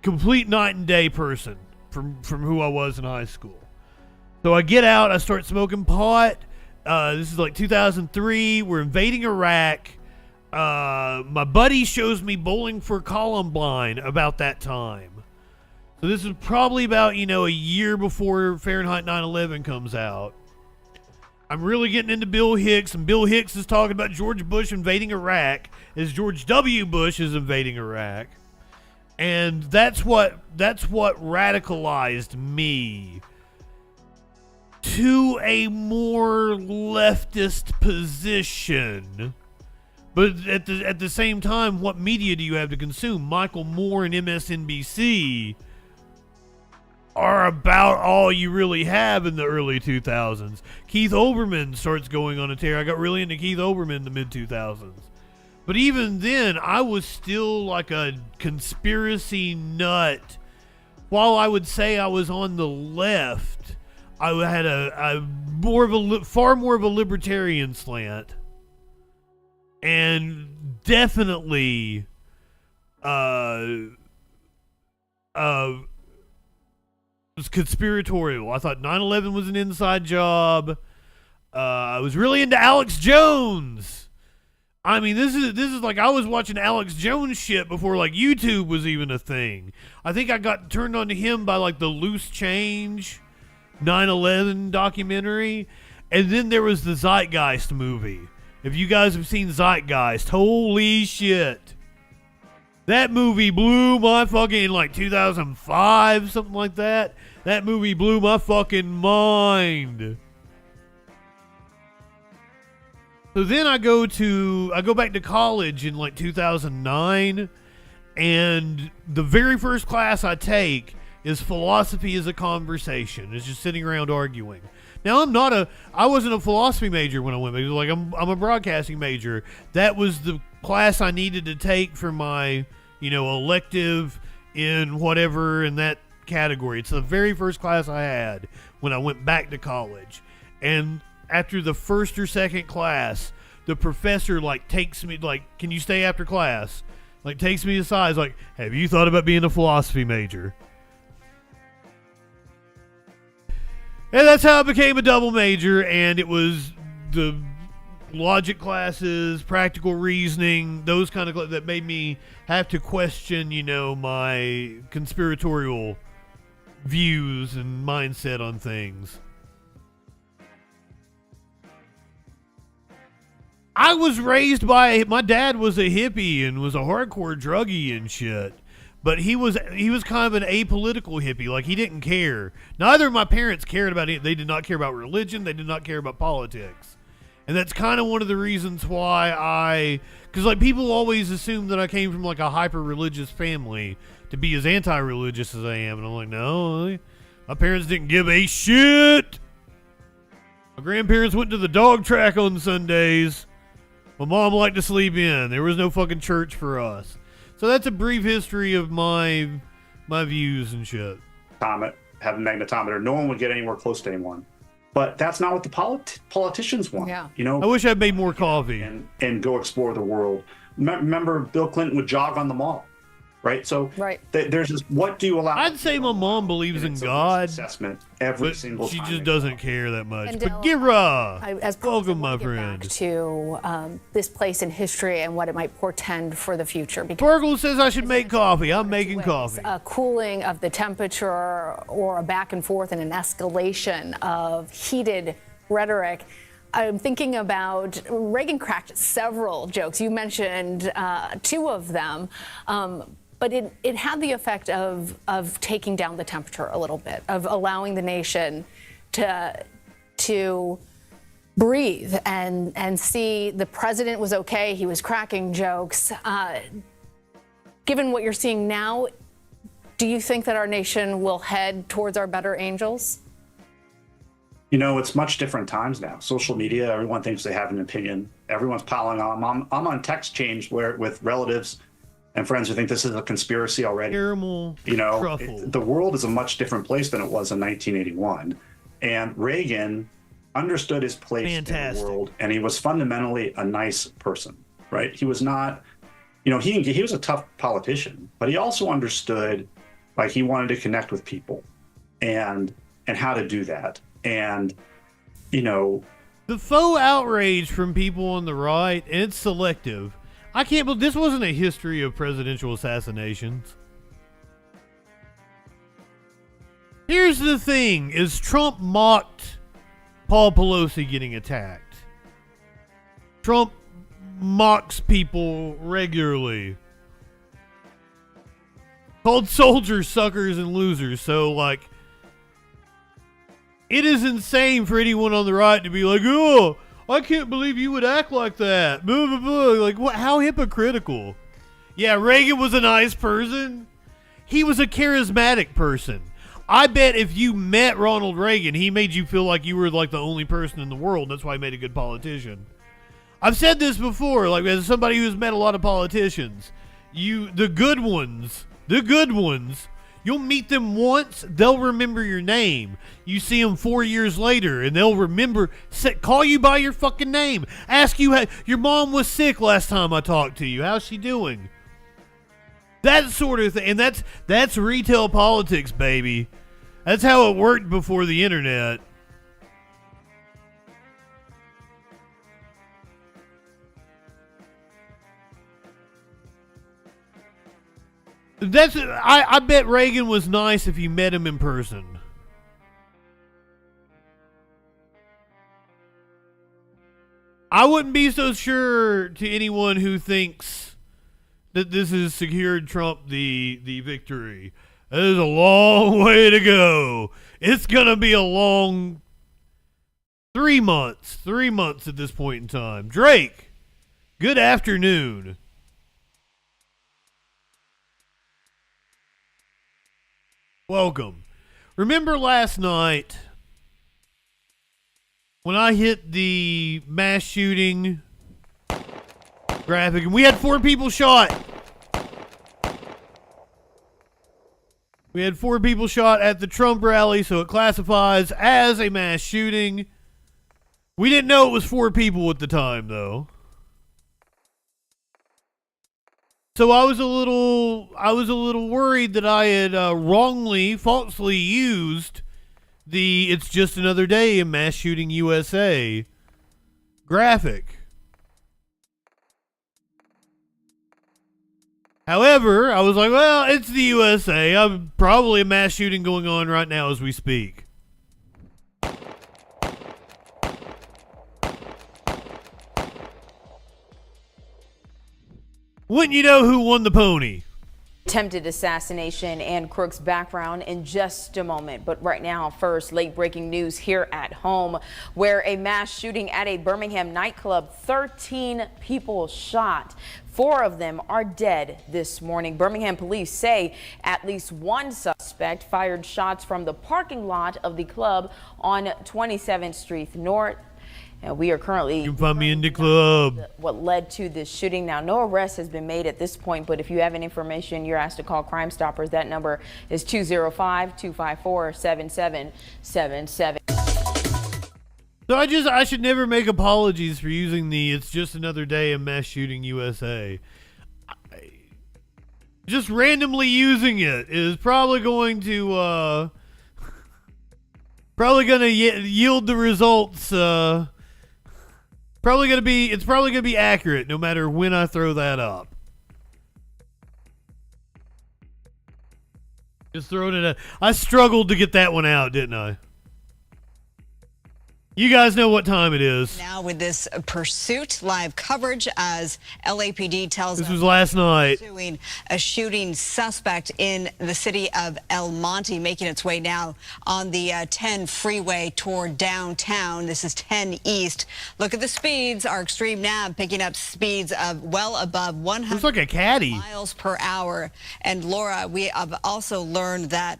Complete night and day person from who I was in high school. So I get out, I start smoking pot. This is 2003. We're invading Iraq. My buddy shows me Bowling for Columbine about that time. So this is probably about, a year before Fahrenheit 9/11 comes out. I'm really getting into Bill Hicks, and Bill Hicks is talking about George Bush invading Iraq as George W. Bush is invading Iraq. And that's what radicalized me to a more leftist position. But at the same time, what media do you have to consume? Michael Moore and MSNBC are about all you really have in the early 2000s. Keith Olbermann starts going on a tear. I got really into Keith Olbermann in the mid-2000s. But even then, I was still like a conspiracy nut. While I would say I was on the left, I had far more of a libertarian slant, and definitely, was conspiratorial. I thought 9/11 was an inside job. I was really into Alex Jones. I mean, this is like I was watching Alex Jones shit before YouTube was even a thing. I think I got turned on to him by the Loose Change 9/11 documentary, and then there was the Zeitgeist movie. If you guys have seen Zeitgeist, holy shit. That movie blew my fucking 2005, something like that. That movie blew my fucking mind. So then I go back to college in 2009, and the very first class I take is philosophy as a conversation. It's just sitting around arguing. Now I wasn't a philosophy major when I went, because I'm a broadcasting major. That was the class I needed to take for my, elective in whatever in that category. It's the very first class I had when I went back to college. And after the first or second class, the professor takes me, can you stay after class? Like, takes me aside. Is like, have you thought about being a philosophy major? And that's how I became a double major, and it was the logic classes, practical reasoning, those kind of that made me have to question, my conspiratorial views and mindset on things. I was raised by, my dad was a hippie and was a hardcore druggie and shit. But he was kind of an apolitical hippie. Like, he didn't care. Neither of my parents cared about it. They did not care about religion. They did not care about politics. And that's kind of one of the reasons why because, like, people always assume that I came from, like, a hyper-religious family to be as anti-religious as I am. And I'm like, no, my parents didn't give a shit. My grandparents went to the dog track on Sundays. My mom liked to sleep in. There was no fucking church for us. So that's a brief history of my views and shit. Have a magnetometer. No one would get anywhere close to anyone. But that's not what the politicians want. Yeah. I wish I'd made more coffee. And go explore the world. Remember, Bill Clinton would jog on the mall. Right? So there's this, what do you allow? I'd say my mom believes in God. Assessment every single time. She just doesn't care that much. And but Gira, welcome, my friend. Back to this place in history and what it might portend for the future. Torgal says I should make coffee. I'm making coffee. A cooling of the temperature or a back and forth and an escalation of heated rhetoric. I'm thinking about Reagan cracked several jokes. You mentioned two of them. But it had the effect of taking down the temperature a little bit, of allowing the nation to breathe and see the president was okay. He was cracking jokes. Given what you're seeing now, do you think that our nation will head towards our better angels? It's much different times now. Social media, everyone thinks they have an opinion. Everyone's piling on. I'm on text chains with relatives and friends who think this is a conspiracy already. Caramel truffle. The world is a much different place than it was in 1981. And Reagan understood his place in the world, and he was fundamentally a nice person, right? He was not, he was a tough politician, but he also understood, like, he wanted to connect with people and how to do that. And, the faux outrage from people on the right, and it's selective. I can't believe this wasn't a history of presidential assassinations. Here's the thing, is Trump mocked Paul Pelosi getting attacked. Trump mocks people regularly. Called soldiers suckers and losers. So, like, it is insane for anyone on the right to be like, oh, I can't believe you would act like that. Blah, blah, blah. Like, what? How hypocritical. Yeah, Reagan was a nice person. He was a charismatic person. I bet if you met Ronald Reagan, he made you feel like you were, like, the only person in the world. That's why he made a good politician. I've said this before, like, as somebody who's met a lot of politicians, the good ones, you'll meet them once, they'll remember your name. You see them 4 years later, and they'll remember, call you by your fucking name. Ask you how, your mom was sick last time I talked to you. How's she doing? That sort of thing. And that's retail politics, baby. That's how it worked before the internet. I bet Reagan was nice if you met him in person. I wouldn't be so sure to anyone who thinks that this has secured Trump the victory. There's a long way to go. It's going to be a long 3 months. 3 months at this point in time. Drake, good afternoon. Welcome. Remember last night when I hit the mass shooting graphic and we had 4 people shot? We had 4 people shot at the Trump rally, so it classifies as a mass shooting. We didn't know it was 4 people at the time, though. So I was a little worried that I had falsely used the "It's Just Another Day in Mass Shooting USA" graphic. However, I was like, well, it's the USA. I'm probably a mass shooting going on right now as we speak. Wouldn't you know who won the pony? Attempted assassination and Crook's background in just a moment. But right now, first, late breaking news here at home, where a mass shooting at a Birmingham nightclub, 13 people shot. 4 of them are dead this morning. Birmingham police say at least one suspect fired shots from the parking lot of the club on 27th Street North. And we are currently, you can find me in the club, what led to this shooting. Now, no arrest has been made at this point, but if you have any information, you're asked to call Crime Stoppers. That number is 205-254-7777. So I should never make apologies for using the "It's Just Another Day in Mass Shooting USA." Just randomly using it is probably going to yield the results. It's probably gonna be accurate no matter when I throw that up. Just throwing it out. I struggled to get that one out, didn't I? You guys know what time it is. Now with this pursuit, live coverage as LAPD tells us. This was last night. Pursuing a shooting suspect in the city of El Monte, making its way now on the 10 freeway toward downtown. This is 10 East. Look at the speeds. Our extreme nav picking up speeds of well above 100 Looks like a caddy. miles per hour. And Laura, we have also learned that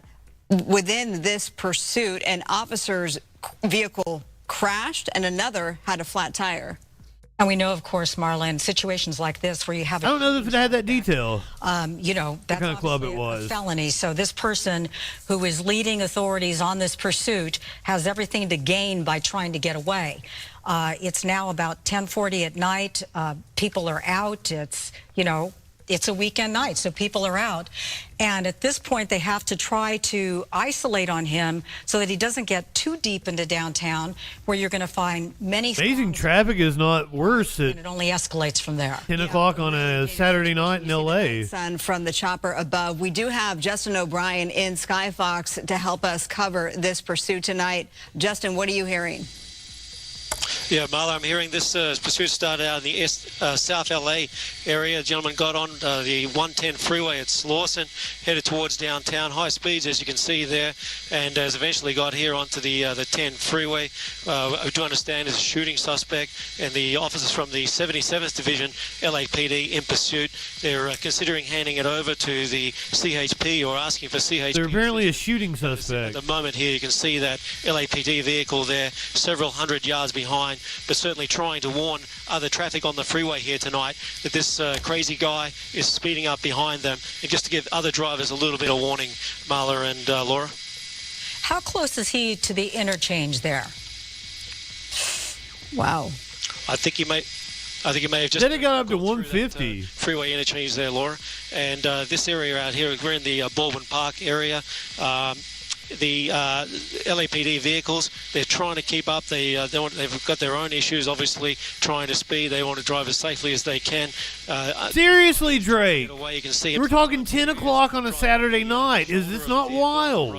within this pursuit, an officer's vehicle crashed and another had a flat tire. And we know, of course, Marlon, situations like this where you have I don't know if it had that detail. You know, that's what kind of club it was. A felony. So this person who is leading authorities on this pursuit has everything to gain by trying to get away. It's now about 10:40 at night. People are out. It's, you know, it's a weekend night, so people are out. And at this point, they have to try to isolate on him so that he doesn't get too deep into downtown, where you're going to find many... Amazing traffic is not worse at... And it only escalates from there. 10 o'clock on a Saturday night in L.A. Sun from the chopper above. We do have Justin O'Brien in Skyfox to help us cover this pursuit tonight. Justin, what are you hearing? Yeah, Marla, I'm hearing this pursuit started out in the South LA area. A gentleman got on the 110 freeway at Slauson, headed towards downtown, high speeds, as you can see there, and has eventually got here onto the 10 freeway. I do understand is a shooting suspect, and the officers from the 77th Division LAPD in pursuit. They're considering handing it over to the CHP or asking for CHP. They're apparently a shooting suspect. At the moment here, you can see that LAPD vehicle there, several hundred yards behind, but certainly trying to warn other traffic on the freeway here tonight that this crazy guy is speeding up behind them, and just to give other drivers a little bit of warning, Marla and Laura. How close is he to the interchange there? Wow. I think he may have just... Then it got up to 150. Freeway interchange there, Laura. And this area out here, we're in the Baldwin Park area. The LAPD vehicles, they're trying to keep up. They've got their own issues, obviously, trying to speed. They want to drive as safely as they can. Seriously, Drake. You can see we're talking 10 o'clock on a Saturday night. Is this not wild?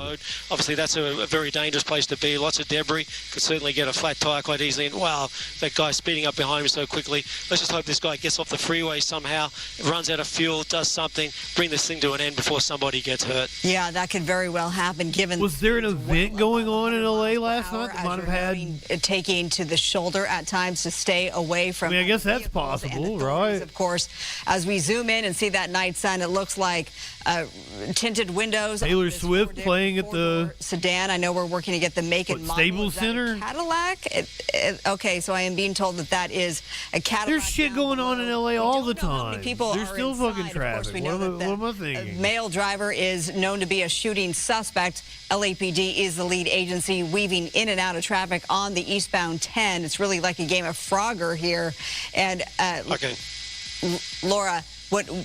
Obviously, that's a very dangerous place to be. Lots of debris. Could certainly get a flat tire quite easily. And wow, that guy speeding up behind him so quickly. Let's just hope this guy gets off the freeway somehow, runs out of fuel, does something, bring this thing to an end before somebody gets hurt. Yeah, that could very well happen, given... Was there an event going on in LA last night that might have had... Taking to the shoulder at times to stay away from... I guess that's possible, right? Of course, as we zoom in and see that night sun, it looks like tinted windows. Taylor Swift playing at the... sedan. I know we're working to get the make and model. Staples Center? Cadillac? Okay, so I am being told that is a Cadillac. There's shit going on in LA all the time. There's still fucking traffic. What am I thinking? A male driver is known to be a shooting suspect. LAPD is the lead agency weaving in and out of traffic on the eastbound 10. It's really like a game of Frogger here. And okay. Laura,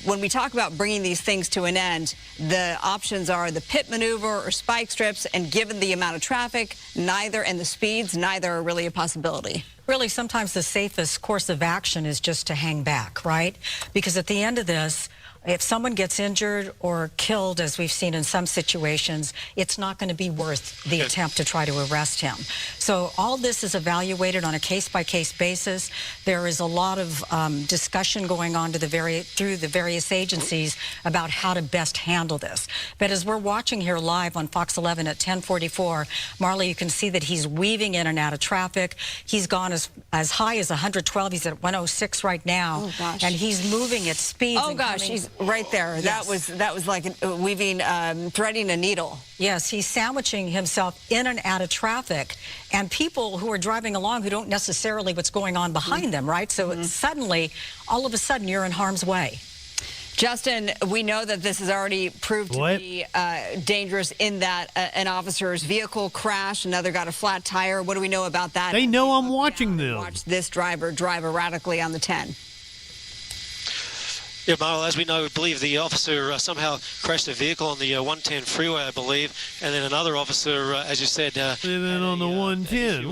when we talk about bringing these things to an end, the options are the pit maneuver or spike strips, and given the amount of traffic, neither, and the speeds, neither are really a possibility. Really, sometimes the safest course of action is just to hang back, right? Because at the end of this, if someone gets injured or killed, as we've seen in some situations, it's not going to be worth the attempt to try to arrest him. So all this is evaluated on a case-by-case basis. There is a lot of discussion going on through the various agencies about how to best handle this. But as we're watching here live on Fox 11 at 10:44, Marley, you can see that he's weaving in and out of traffic. He's gone as high as 112. He's at 106 right now. Oh, gosh. And he's moving at speeds. Oh, gosh, he's right there. Yes. That was like weaving, threading a needle. Yes, he's sandwiching himself in and out of traffic, and people who are driving along who don't necessarily what's going on behind them, right? So suddenly, all of a sudden, you're in harm's way. Justin, we know that this has already proved to be dangerous in that an officer's vehicle crashed, another got a flat tire. What do we know about that? They know I'm watching them. Watch this driver drive erratically on the 10. Yeah, Marl, as we know, we believe the officer somehow crashed a vehicle on the 110 freeway, I believe, and then another officer, as you said, living on the 110.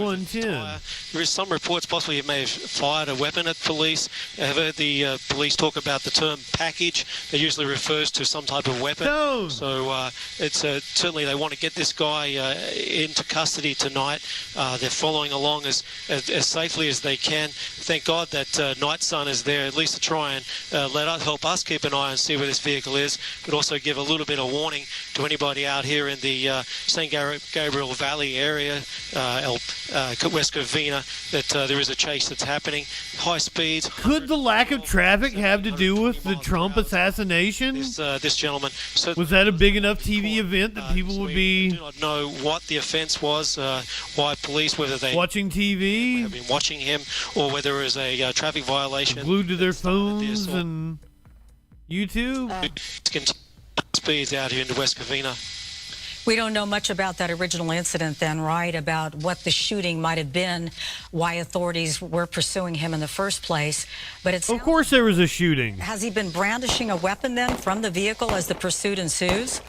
There is some reports possibly he may have fired a weapon at police. I've heard the police talk about the term package. That usually refers to some type of weapon. No. So it's certainly they want to get this guy into custody tonight. They're following along as safely as they can. Thank God that Night Sun is there, at least to try and help us keep an eye and see where this vehicle is, but also give a little bit of warning to anybody out here in the St. Gabriel Valley area, West Covina, that there is a chase that's happening. High speeds. Could the lack of traffic have to do with the Trump assassination? This gentleman. So was that a big enough TV event that people would be... We do not know what the offense was, why police, whether they... Watching TV? ...have been watching him, or whether it was a traffic violation. Glued to their phones and... YouTube? Speeds out here into West Covina. We don't know much about that original incident then, right? About what the shooting might have been, why authorities were pursuing him in the first place. But it's of course there was a shooting. Has he been brandishing a weapon then from the vehicle as the pursuit ensues?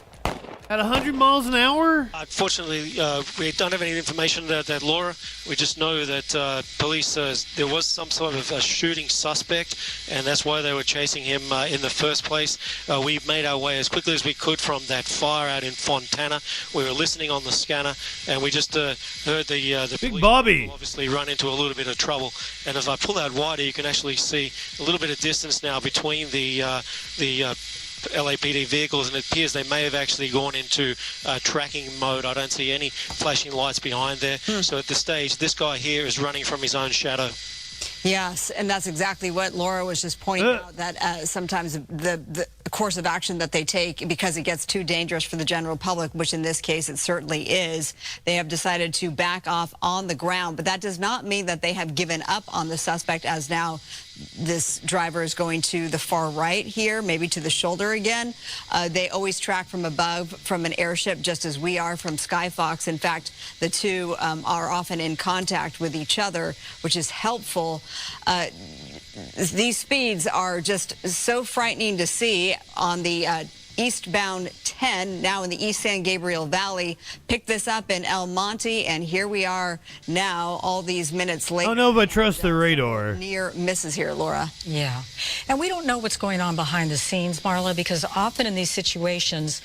At 100 miles an hour? Unfortunately, we don't have any information that Laura. We just know that police, there was some sort of a shooting suspect, and that's why they were chasing him in the first place. We made our way as quickly as we could from that fire out in Fontana. We were listening on the scanner, and we just heard the Big police Bobby obviously run into a little bit of trouble. And if I pull out wider, you can actually see a little bit of distance now between the LAPD vehicles, and it appears they may have actually gone into tracking mode. I don't see any flashing lights behind there. So at this stage, this guy here is running from his own shadow. Yes, and that's exactly what Laura was just pointing out, that sometimes the course of action that they take, because it gets too dangerous for the general public, which in this case it certainly is, they have decided to back off on the ground. But that does not mean that they have given up on the suspect, as now this driver is going to the far right here, maybe to the shoulder again. They always track from above, from an airship, just as we are from Skyfox. In fact, the two are often in contact with each other, which is helpful. These speeds are just so frightening to see on the eastbound 10, now in the East San Gabriel Valley. Picked this up in El Monte, and here we are now, all these minutes later. I don't know if I trust the radar. Near misses here, Laura. Yeah. And we don't know what's going on behind the scenes, Marla, because often in these situations,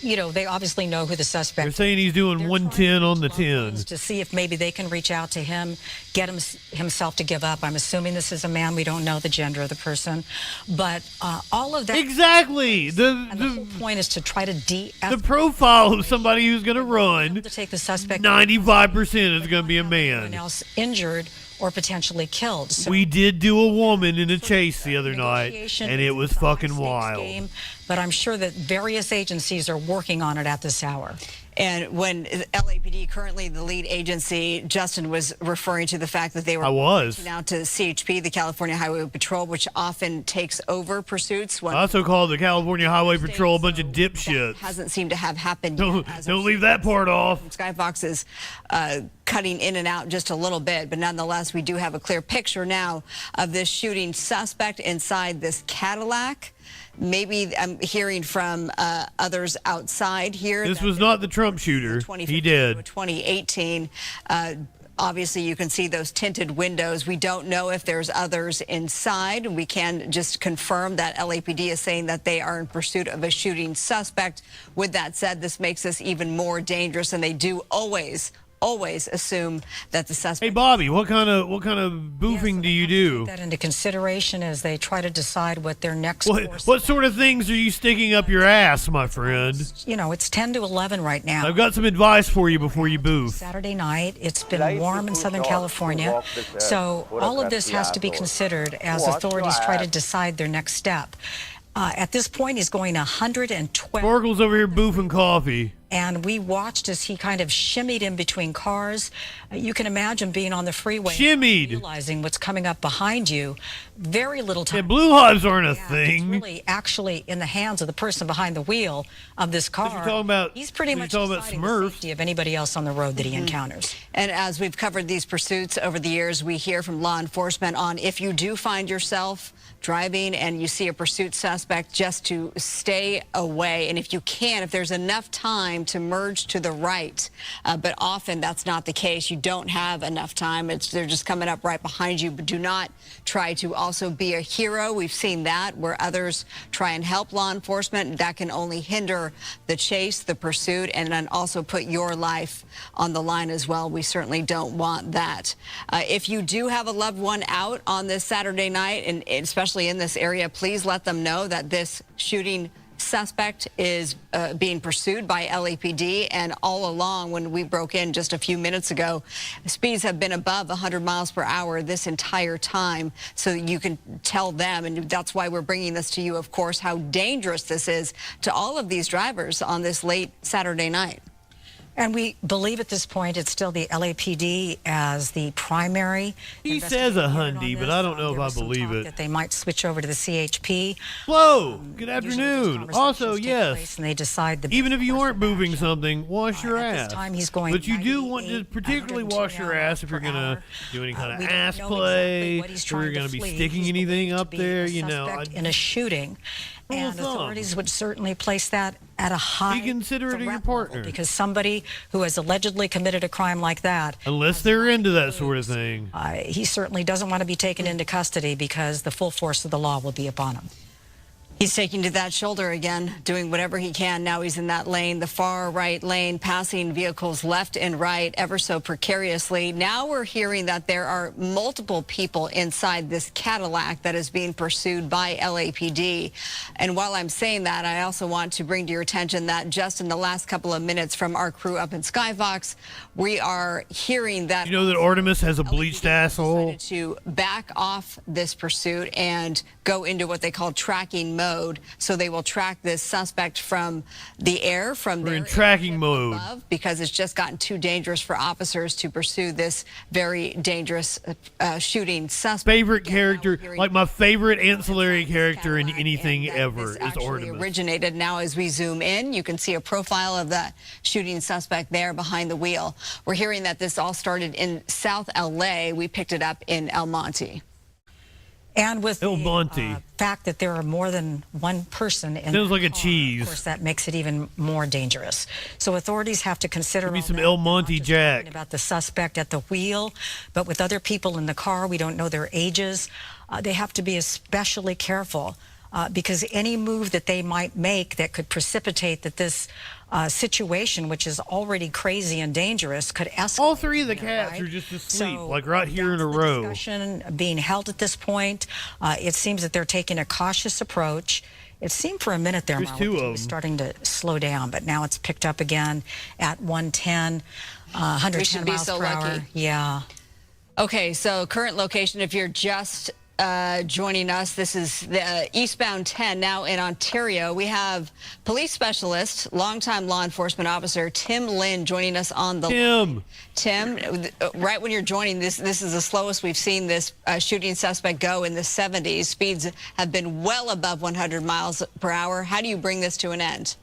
you know, they obviously know who the suspect They're is. saying he's doing 110 on the 10. To see if maybe they can reach out to him, get himself to give up. I'm assuming this is a man. We don't know the gender of the person. But all of that... Exactly. The whole point is to try to the profile of somebody who's going to run, to take the suspect 95% is going to be a man. Anyone else injured or potentially killed. So we did do a woman in a chase the other night, and it was fucking wild. Game, but I'm sure that various agencies are working on it at this hour. And when LAPD, currently the lead agency, Justin was referring to the fact that they were reaching out to CHP, the California Highway Patrol, which often takes over pursuits. I also call the California Highway Patrol a bunch of dipshits. Hasn't seemed to have happened yet. Don't leave that part off. Skyfox is cutting in and out just a little bit, but nonetheless, us. We do have a clear picture now of this shooting suspect inside this Cadillac. Maybe I'm hearing from others outside here. This was not the Trump shooter. He did. 2018. Obviously, you can see those tinted windows. We don't know if there's others inside. We can just confirm that LAPD is saying that they are in pursuit of a shooting suspect. With that said, this makes us even more dangerous, and they do always assume that the suspect. Hey, Bobby, what kind of boofing do you do? Take that into consideration as they try to decide what their next. What sort of things are you sticking up your ass, my friend? You know, it's 10 to 11 right now. I've got some advice for you before you boof. Saturday night. It's been warm in Southern California, so all of this has to be considered as authorities try to decide their next step. At this point, he's going 112. Sparkle's over here boofing coffee. And we watched as he kind of shimmied in between cars. You can imagine being on the freeway. Shimmied. Realizing what's coming up behind you. Very little time. Yeah, blue hives aren't a thing. It's really actually in the hands of the person behind the wheel of this car. You're talking about, he's pretty much deciding the safety of anybody else on the road that he encounters. And as we've covered these pursuits over the years, we hear from law enforcement on if you do find yourself driving and you see a pursuit suspect, just to stay away. And if you can, if there's enough time to merge to the right, but often that's not the case. You don't have enough time. They're just coming up right behind you. But do not try to also be a hero. We've seen that where others try and help law enforcement. That can only hinder the chase, the pursuit, and then also put your life on the line as well. We certainly don't want that. If you do have a loved one out on this Saturday night, and especially in this area, please let them know that this shooting suspect is being pursued by LAPD, and all along when we broke in just a few minutes ago, speeds have been above 100 miles per hour this entire time, so you can tell them, and that's why we're bringing this to you, of course, how dangerous this is to all of these drivers on this late Saturday night. And we believe at this point it's still the LAPD as the primary. He says a hundy, but I don't know if I believe it. That they might switch over to the CHP. Hello, good afternoon. Also, yes, and they decide even if you aren't moving something, wash your ass. At this time, he's going but you do want to particularly wash your ass if you're going to do any kind of ass play, or you're going to be sticking anything up there, you know. In a shooting. And authorities would certainly place that at a high. Be considerate of your partner. Because somebody who has allegedly committed a crime like that. Unless they're into that sort of thing. He certainly doesn't want to be taken into custody because the full force of the law will be upon him. He's taking to that shoulder again, doing whatever he can. Now he's in that lane, the far right lane, passing vehicles left and right ever so precariously. Now we're hearing that there are multiple people inside this Cadillac that is being pursued by LAPD. And while I'm saying that, I also want to bring to your attention that just in the last couple of minutes from our crew up in Skyfox, we are hearing that. You know that Artemis has a bleached asshole? To back off this pursuit and go into what they call tracking mode. So they will track this suspect from the air, from We're in tracking mode above, because it's just gotten too dangerous for officers to pursue this very dangerous shooting suspect. Favorite character, like my favorite ancillary character in anything ever is Artemis. Originated. Now as we zoom in, you can see a profile of the shooting suspect there behind the wheel. We're hearing that this all started in South LA. We picked it up in El Monte. And with the fact that there are more than one person in sounds like a cheese. Of course, that makes it even more dangerous. So authorities have to consider. Give me some El Monte Jack. About the suspect at the wheel, but with other people in the car, we don't know their ages. They have to be especially careful because any move that they might make that could precipitate that this situation, which is already crazy and dangerous, could escalate. All three of the cats are just asleep, like right here in a row. Discussion being held at this point. It seems that they're taking a cautious approach. It seemed for a minute there, Marla, it was starting to slow down, but now it's picked up again at 110, 110 miles per hour. Yeah. Okay, so current location, if you're just joining us, this is the eastbound 10 now in Ontario. We have police specialist, longtime law enforcement officer Tim Lynn joining us on the line. Tim, right when you're joining this is the slowest we've seen this shooting suspect go in the 70s. Speeds have been well above 100 miles per hour. How do you bring this to an end?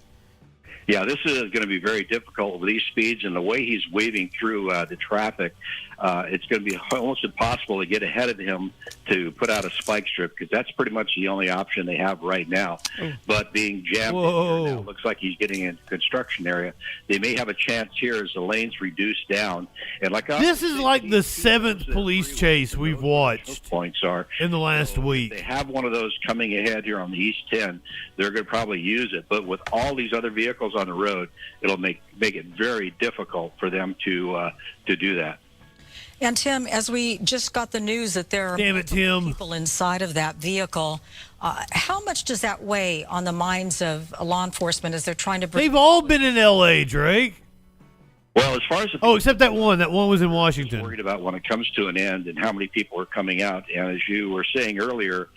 Yeah, this is going to be very difficult with these speeds and the way he's weaving through the traffic. It's going to be almost impossible to get ahead of him to put out a spike strip because that's pretty much the only option they have right now. But being jammed in here now, looks like he's getting into construction area. They may have a chance here as the lanes reduce down. And like this is like the 7th police chase we've watched points are in the last week. They have one of those coming ahead here on the East 10. They're going to probably use it. But with all these other vehicles on the road, it'll make it very difficult for them to do that. And Tim, as we just got the news that there are multiple people inside of that vehicle, how much does that weigh on the minds of law enforcement as they're trying to bring... They've all been in L.A., Drake. Well, as far as except that one was in Washington. Worried about when it comes to an end and how many people are coming out. And as you were saying earlier,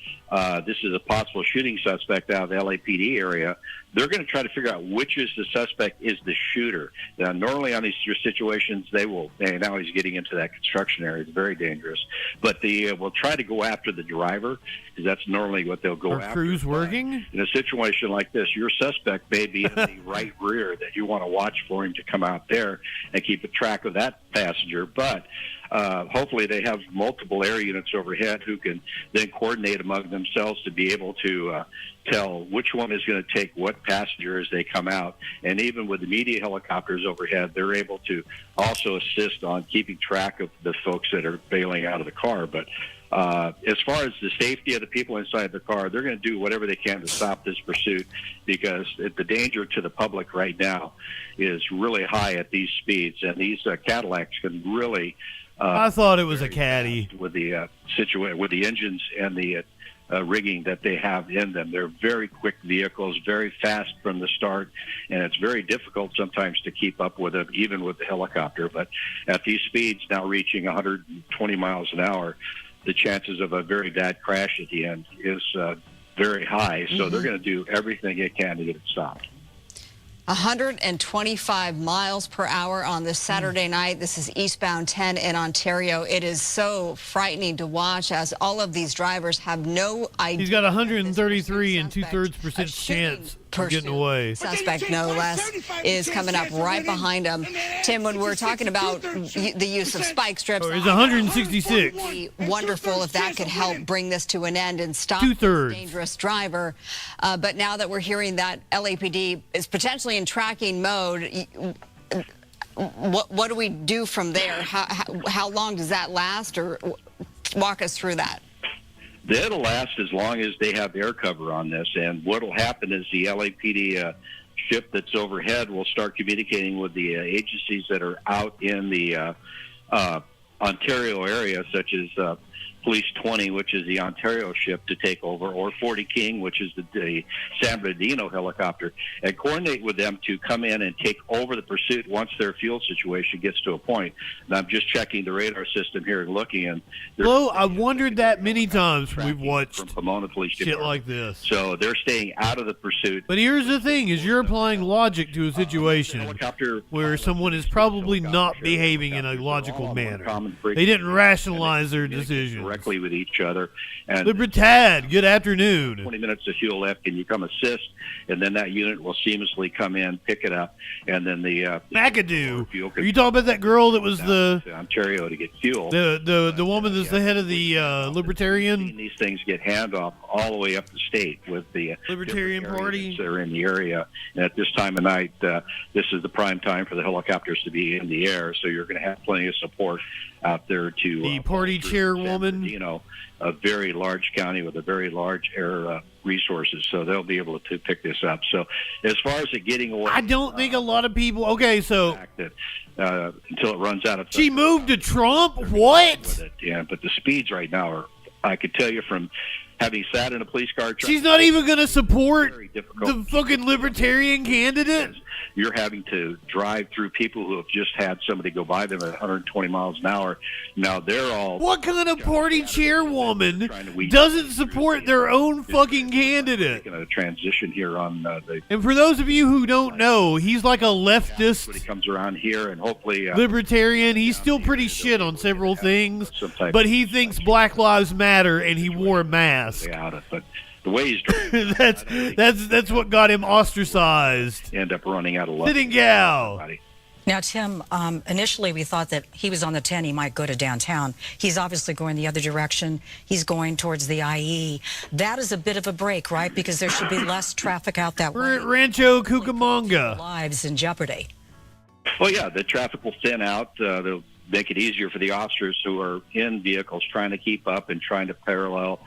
this is a possible shooting suspect out of the LAPD area. They're going to try to figure out which is the suspect is the shooter. Now, normally on these situations, now he's getting into that construction area. It's very dangerous. But we'll try to go after the driver because that's normally what they'll go after. Are crews working? In a situation like this, your suspect may be in the right rear that you want to watch for him to come out there and keep a track of that passenger. But hopefully they have multiple air units overhead who can then coordinate among themselves to be able to tell which one is going to take what passenger as they come out. And even with the media helicopters overhead, they're able to also assist on keeping track of the folks that are bailing out of the car. But as far as the safety of the people inside the car, they're going to do whatever they can to stop this pursuit because the danger to the public right now is really high at these speeds. And these Cadillacs can really... I thought it was a caddy. With the with the engines and the rigging that they have in them. They're very quick vehicles, very fast from the start, and it's very difficult sometimes to keep up with them, even with the helicopter. But at these speeds, now reaching 120 miles an hour, the chances of a very bad crash at the end is very high. So they're going to do everything they can to get it stopped. 125 miles per hour on this Saturday night. This is eastbound 10 in Ontario. It is so frightening to watch as all of these drivers have no idea. He's got 133 and 2/3% chance of getting away. Suspect, no less, is coming up right behind him. Tim, when we're talking about the use of spike strips, it's 166. It would be wonderful if that could help bring this to an end and stop this dangerous driver. But now that we're hearing that LAPD is potentially in tracking mode, what do we do from there? How long does that last, or walk us through that? That'll last as long as they have air cover on this. And what will happen is the LAPD ship that's overhead will start communicating with the agencies that are out in the Ontario area, such as Police 20, which is the Ontario ship, to take over, or 40 King, which is the San Bernardino helicopter, and coordinate with them to come in and take over the pursuit once their fuel situation gets to a point. And I'm just checking the radar system here and looking, and Flo, I've wondered that many times when we've watched from Pomona Police shit Department. like this. So they're staying out of the pursuit. But here's the thing, is you're applying logic to a situation where someone is probably not behaving in a logical manner. They didn't rationalize their decisions. Directly with each other. And Libertad, good afternoon. 20 minutes of fuel left, can you come assist? And then that unit will seamlessly come in, pick it up, and then the McAdoo. Are you talking about that girl that was to Ontario to get fuel? The woman that's the head of the Libertarian? These things get handoff all the way up the state with the Libertarian Party that are in the area. And at this time of night, this is the prime time for the helicopters to be in the air, so you're going to have plenty of support out there to the party chairwoman. You know, a very large county with a very large air resources, so they'll be able to pick this up. So as far as it getting away, I don't think a lot of people. Okay, so until it runs out of. She moved to Trump. What? Yeah, but the speeds right now are. I could tell you from having sat in a police car. She's not even going to support the fucking Libertarian candidate. You're having to drive through people who have just had somebody go by them at 120 miles an hour. Now they're all. What kind of party chairwoman doesn't support their own fucking candidate? Making a transition here on the. And for those of you who don't know, he's like a leftist. When he comes around here, and hopefully libertarian. He's still pretty shit on several things, but he thinks Black Lives Matter, and he wore a mask. But the way he's driving. that's what got him ostracized. End up running out of luck. Sitting gal. Now, Tim, initially we thought that he was on the 10, he might go to downtown. He's obviously going the other direction. He's going towards the IE. That is a bit of a break, right? Because there should be less traffic out that way. Rancho Cucamonga. Lives in jeopardy. Well, yeah, the traffic will thin out. They'll make it easier for the officers who are in vehicles trying to keep up and trying to parallel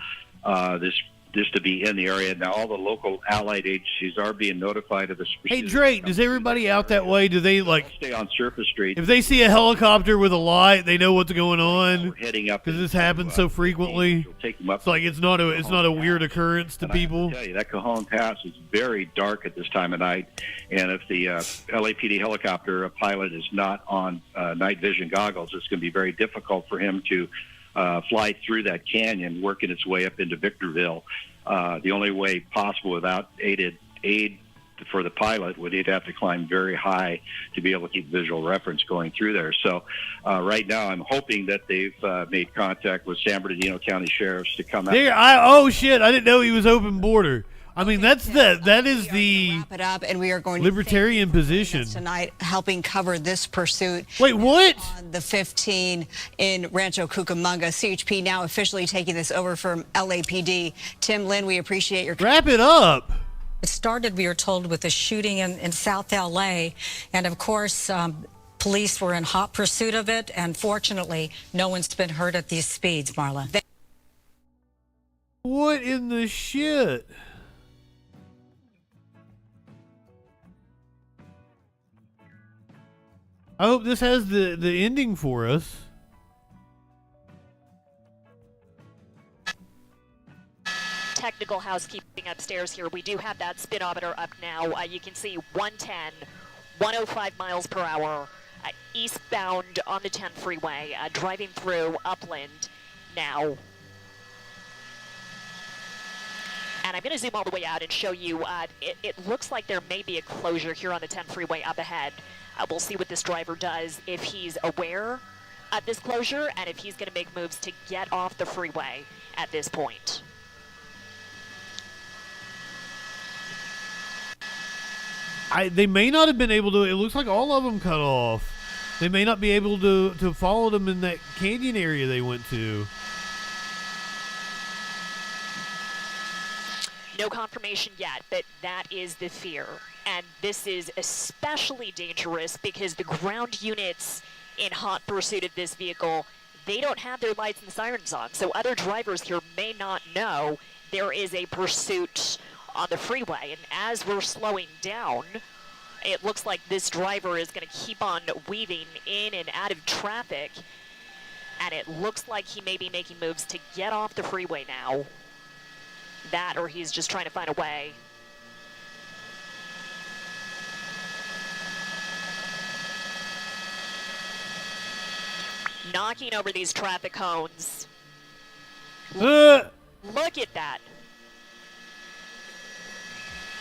this to be in the area. Now, all the local allied agencies are being notified of this. Hey, Drake, does everybody out that way, do they, like, stay on Surface Street? if they see a helicopter with a light, they know what's going on? Heading up because this happens so frequently. Take them up it's like it's not a weird occurrence to people. I tell you, that Cajon Pass is very dark at this time of night, and if the LAPD helicopter pilot is not on night vision goggles, it's going to be very difficult for him to fly through that canyon, working its way up into Victorville. The only way possible without aid for the pilot would he'd have to climb very high to be able to keep visual reference going through there. So right now I'm hoping that they've made contact with San Bernardino County Sheriffs to come out. Oh, shit, I didn't know he was open border. I mean, that is the wrap it up, and we are going libertarian position tonight, helping cover this pursuit. Wait, what? On the 15 in Rancho Cucamonga. CHP now officially taking this over from LAPD. Tim, Lynn, we appreciate your wrap it up. It started, we are told, with a shooting in South LA, and of course, police were in hot pursuit of it, and fortunately, no one's been hurt at these speeds, Marla. What in the shit? I hope this has the ending for us. Technical housekeeping upstairs here. We do have that speedometer up now. You can see 110, 105 miles per hour, eastbound on the 10 freeway, driving through Upland now. And I'm going to zoom all the way out and show you, it looks like there may be a closure here on the 10 freeway up ahead. We'll see what this driver does, if he's aware of this closure and if he's going to make moves to get off the freeway at this point. They may not have been able to. It looks like all of them cut off. They may not be able to follow them in that canyon area they went to. No confirmation yet, but that is the fear. And this is especially dangerous because the ground units in hot pursuit of this vehicle, they don't have their lights and sirens on. So other drivers here may not know there is a pursuit on the freeway. And as we're slowing down, it looks like this driver is going to keep on weaving in and out of traffic. And it looks like he may be making moves to get off the freeway now. That, or he's just trying to find a way. Knocking over these traffic cones. Look at that.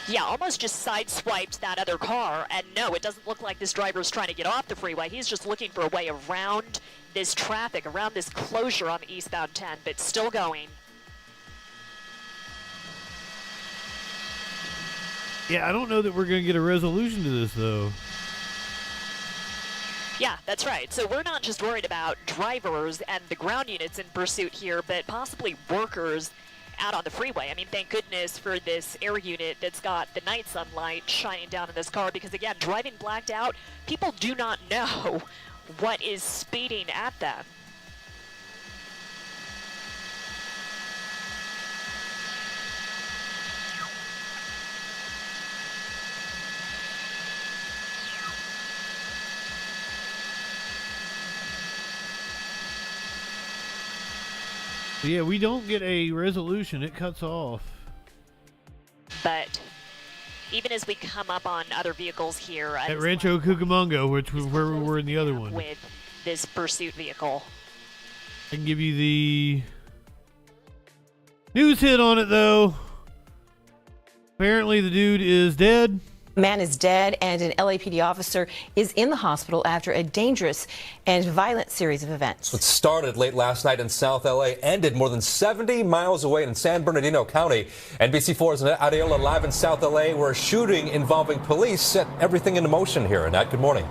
Yeah, almost just sideswiped that other car. And no, it doesn't look like this driver's trying to get off the freeway. He's just looking for a way around this traffic, around this closure on the eastbound 10, but still going. Yeah, I don't know that we're going to get a resolution to this, though. Yeah, that's right. So we're not just worried about drivers and the ground units in pursuit here, but possibly workers out on the freeway. I mean, thank goodness for this air unit that's got the night sunlight shining down in this car, because again, driving blacked out, people do not know what is speeding at them. Yeah, we don't get a resolution. It cuts off. But even as we come up on other vehicles here at Rancho Cucamonga, which was where we were in the other one, with this pursuit vehicle, I can give you the news hit on it, though. Apparently the dude is dead. A man is dead, and an LAPD officer is in the hospital after a dangerous and violent series of events. What started late last night in South LA ended more than 70 miles away in San Bernardino County. NBC4's Annette Adeola live in South LA, where a shooting involving police set everything into motion here. Annette, good morning.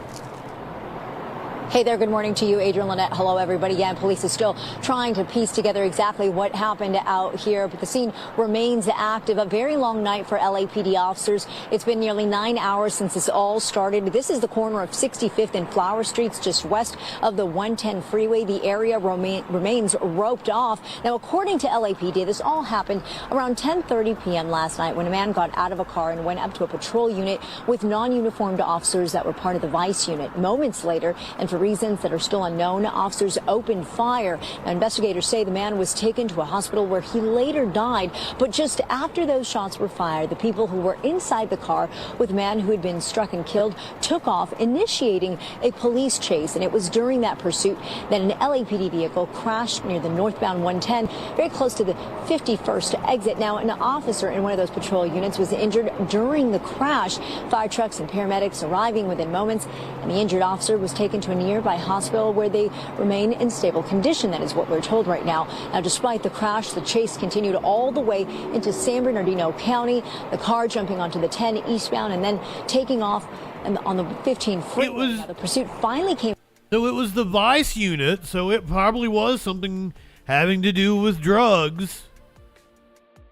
Hey there, good morning to you, Adrian, Lynette. Hello, everybody. Yeah, and police is still trying to piece together exactly what happened out here, but the scene remains active. A very long night for LAPD officers. It's been nearly 9 hours since this all started. This is the corner of 65th and Flower Streets, just west of the 110 freeway. The area remains roped off. Now, according to LAPD, this all happened around 10:30 p.m. last night when a man got out of a car and went up to a patrol unit with non-uniformed officers that were part of the Vice unit. Moments later, and for reasons that are still unknown, officers opened fire. Now, investigators say the man was taken to a hospital where he later died. But just after those shots were fired, the people who were inside the car with the man who had been struck and killed took off, initiating a police chase. And it was during that pursuit that an LAPD vehicle crashed near the northbound 110, very close to the 51st exit. Now, an officer in one of those patrol units was injured during the crash. Fire trucks and paramedics arriving within moments, and the injured officer was taken to a nearby hospital where they remain in stable condition. That is what we're told right now. Now, despite the crash, the chase continued all the way into San Bernardino County, the car jumping onto the 10 eastbound and then taking off on the 15 freeway. Now, the pursuit finally came. So it was the Vice unit, so it probably was something having to do with drugs.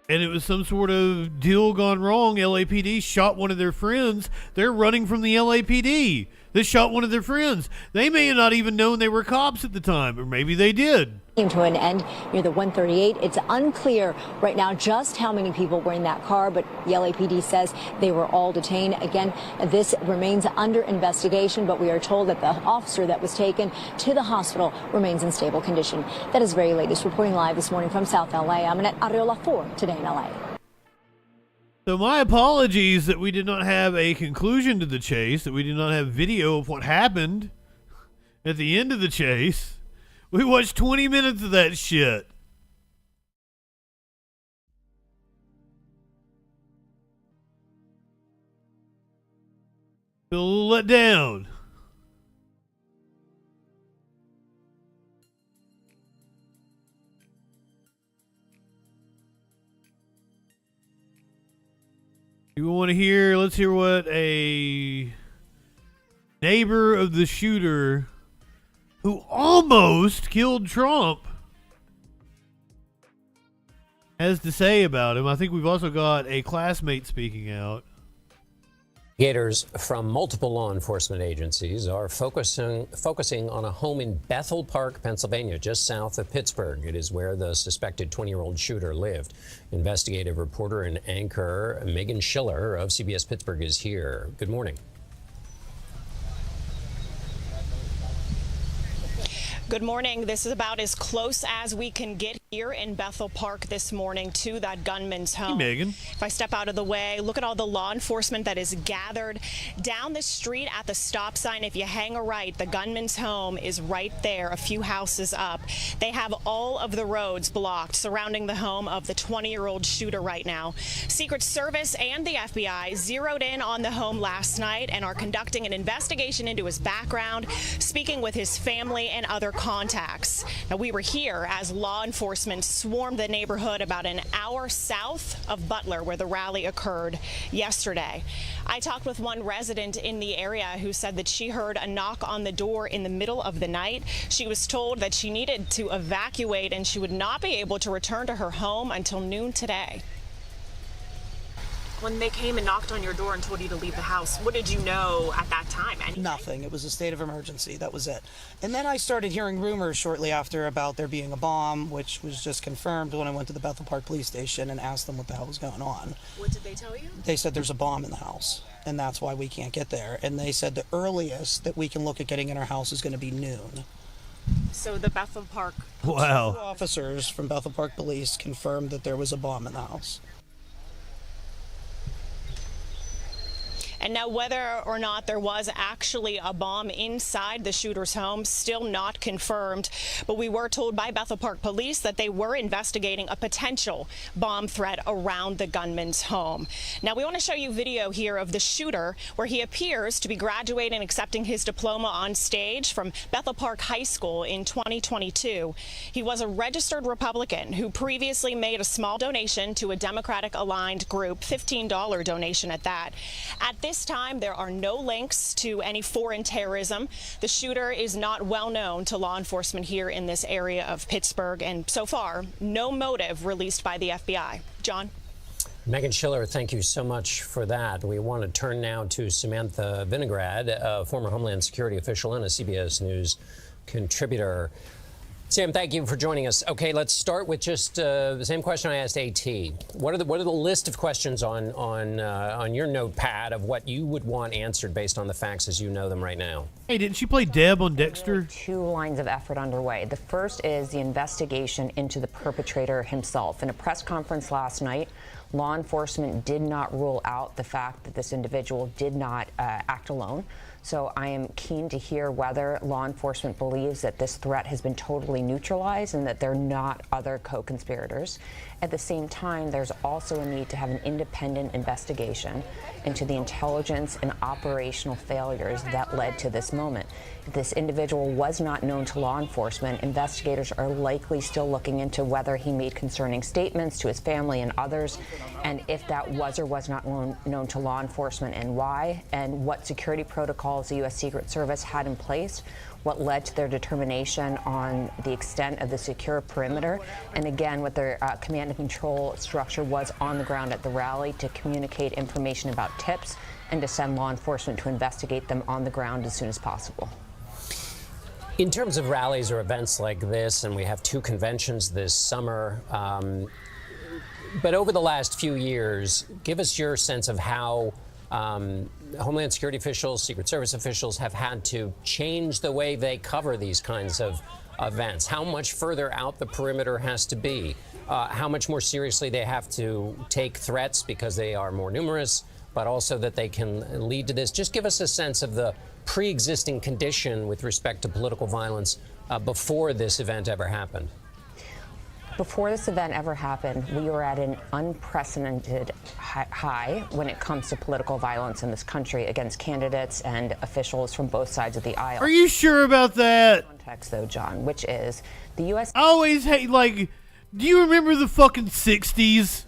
And it was some sort of deal gone wrong. LAPD shot one of their friends. They're running from the LAPD. They shot one of their friends. They may have not even known they were cops at the time, or maybe they did. Came to an end near the 138. It's unclear right now just how many people were in that car, but the LAPD says they were all detained. Again, this remains under investigation, but we are told that the officer that was taken to the hospital remains in stable condition. That is very latest. Reporting live this morning from South LA, I'm Annette Areola for Today in LA. So my apologies that we did not have a conclusion to the chase, that we did not have video of what happened at the end of the chase. We watched 20 minutes of that shit. Feel a little let down. You want to hear, let's hear what a neighbor of the shooter who almost killed Trump has to say about him. I think we've also got a classmate speaking out. Investigators from multiple law enforcement agencies are focusing on a home in Bethel Park, Pennsylvania, just south of Pittsburgh. It is where the suspected 20-year-old shooter lived. Investigative reporter and anchor Megan Schiller of CBS Pittsburgh is here. Good morning. Good morning. This is about as close as we can get here in Bethel Park this morning to that gunman's home. Hey, Megan. If I step out of the way, look at all the law enforcement that is gathered down the street at the stop sign. If you hang a right, the gunman's home is right there, a few houses up. They have all of the roads blocked surrounding the home of the 20-year-old shooter right now. Secret Service and the FBI zeroed in on the home last night and are conducting an investigation into his background, speaking with his family and other contacts. Now, we were here as law enforcement swarmed the neighborhood about an hour south of Butler, where the rally occurred yesterday. I talked with one resident in the area who said that she heard a knock on the door in the middle of the night. She was told that she needed to evacuate and she would not be able to return to her home until noon today. When they came and knocked on your door and told you to leave the house, what did you know at that time? Anything? Nothing. It was a state of emergency. That was it. And then I started hearing rumors shortly after about there being a bomb, which was just confirmed when I went to the Bethel Park Police Station and asked them what the hell was going on. What did they tell you? They said there's a bomb in the house, and that's why we can't get there. And they said the earliest that we can look at getting in our house is going to be noon. So the Bethel Park... Wow. 2 officers from Bethel Park Police confirmed that there was a bomb in the house. And now whether or not there was actually a bomb inside the shooter's home, still not confirmed. But we were told by Bethel Park Police that they were investigating a potential bomb threat around the gunman's home. Now we want to show you video here of the shooter where he appears to be graduating and accepting his diploma on stage from Bethel Park High School in 2022. He was a registered Republican who previously made a small donation to a Democratic-aligned group, $15 donation at that. At this time, there are no links to any foreign terrorism. The shooter is not well known to law enforcement here in this area of Pittsburgh, and so far, no motive released by the FBI. John? Megan Schiller, thank you so much for that. We want to turn now to Samantha Vinograd, a former Homeland Security official and a CBS News contributor. Sam, thank you for joining us. Okay, let's start with just the same question I asked AT. What are the list of questions on your notepad of what you would want answered based on the facts as you know them right now? Hey, didn't she play Deb on Dexter? Two lines of effort underway. The first is the investigation into the perpetrator himself. In a press conference last night, law enforcement did not rule out the fact that this individual did not act alone. So I am keen to hear whether law enforcement believes that this threat has been totally neutralized and that there are not other co-conspirators. At the same time, there's also a need to have an independent investigation into the intelligence and operational failures that led to this moment. If this individual was not known to law enforcement, investigators are likely still looking into whether he made concerning statements to his family and others, and if that was or was not known to law enforcement and why, and what security protocols the U.S. Secret Service had in place, what led to their determination on the extent of the secure perimeter, and again, what their command and control structure was on the ground at the rally to communicate information about tips and to send law enforcement to investigate them on the ground as soon as possible. In terms of rallies or events like this, and we have two conventions this summer, but over the last few years, give us your sense of how Homeland Security officials, Secret Service officials have had to change the way they cover these kinds of events. How much further out the perimeter has to be, how much more seriously they have to take threats because they are more numerous, but also that they can lead to this. Just give us a sense of the pre-existing condition with respect to political violence before this event ever happened. Before this event ever happened, we were at an unprecedented high when it comes to political violence in this country against candidates and officials from both sides of the aisle. Are you sure about that? Context, though, John, which is the U.S. I always hate, like, do you remember the fucking 60s?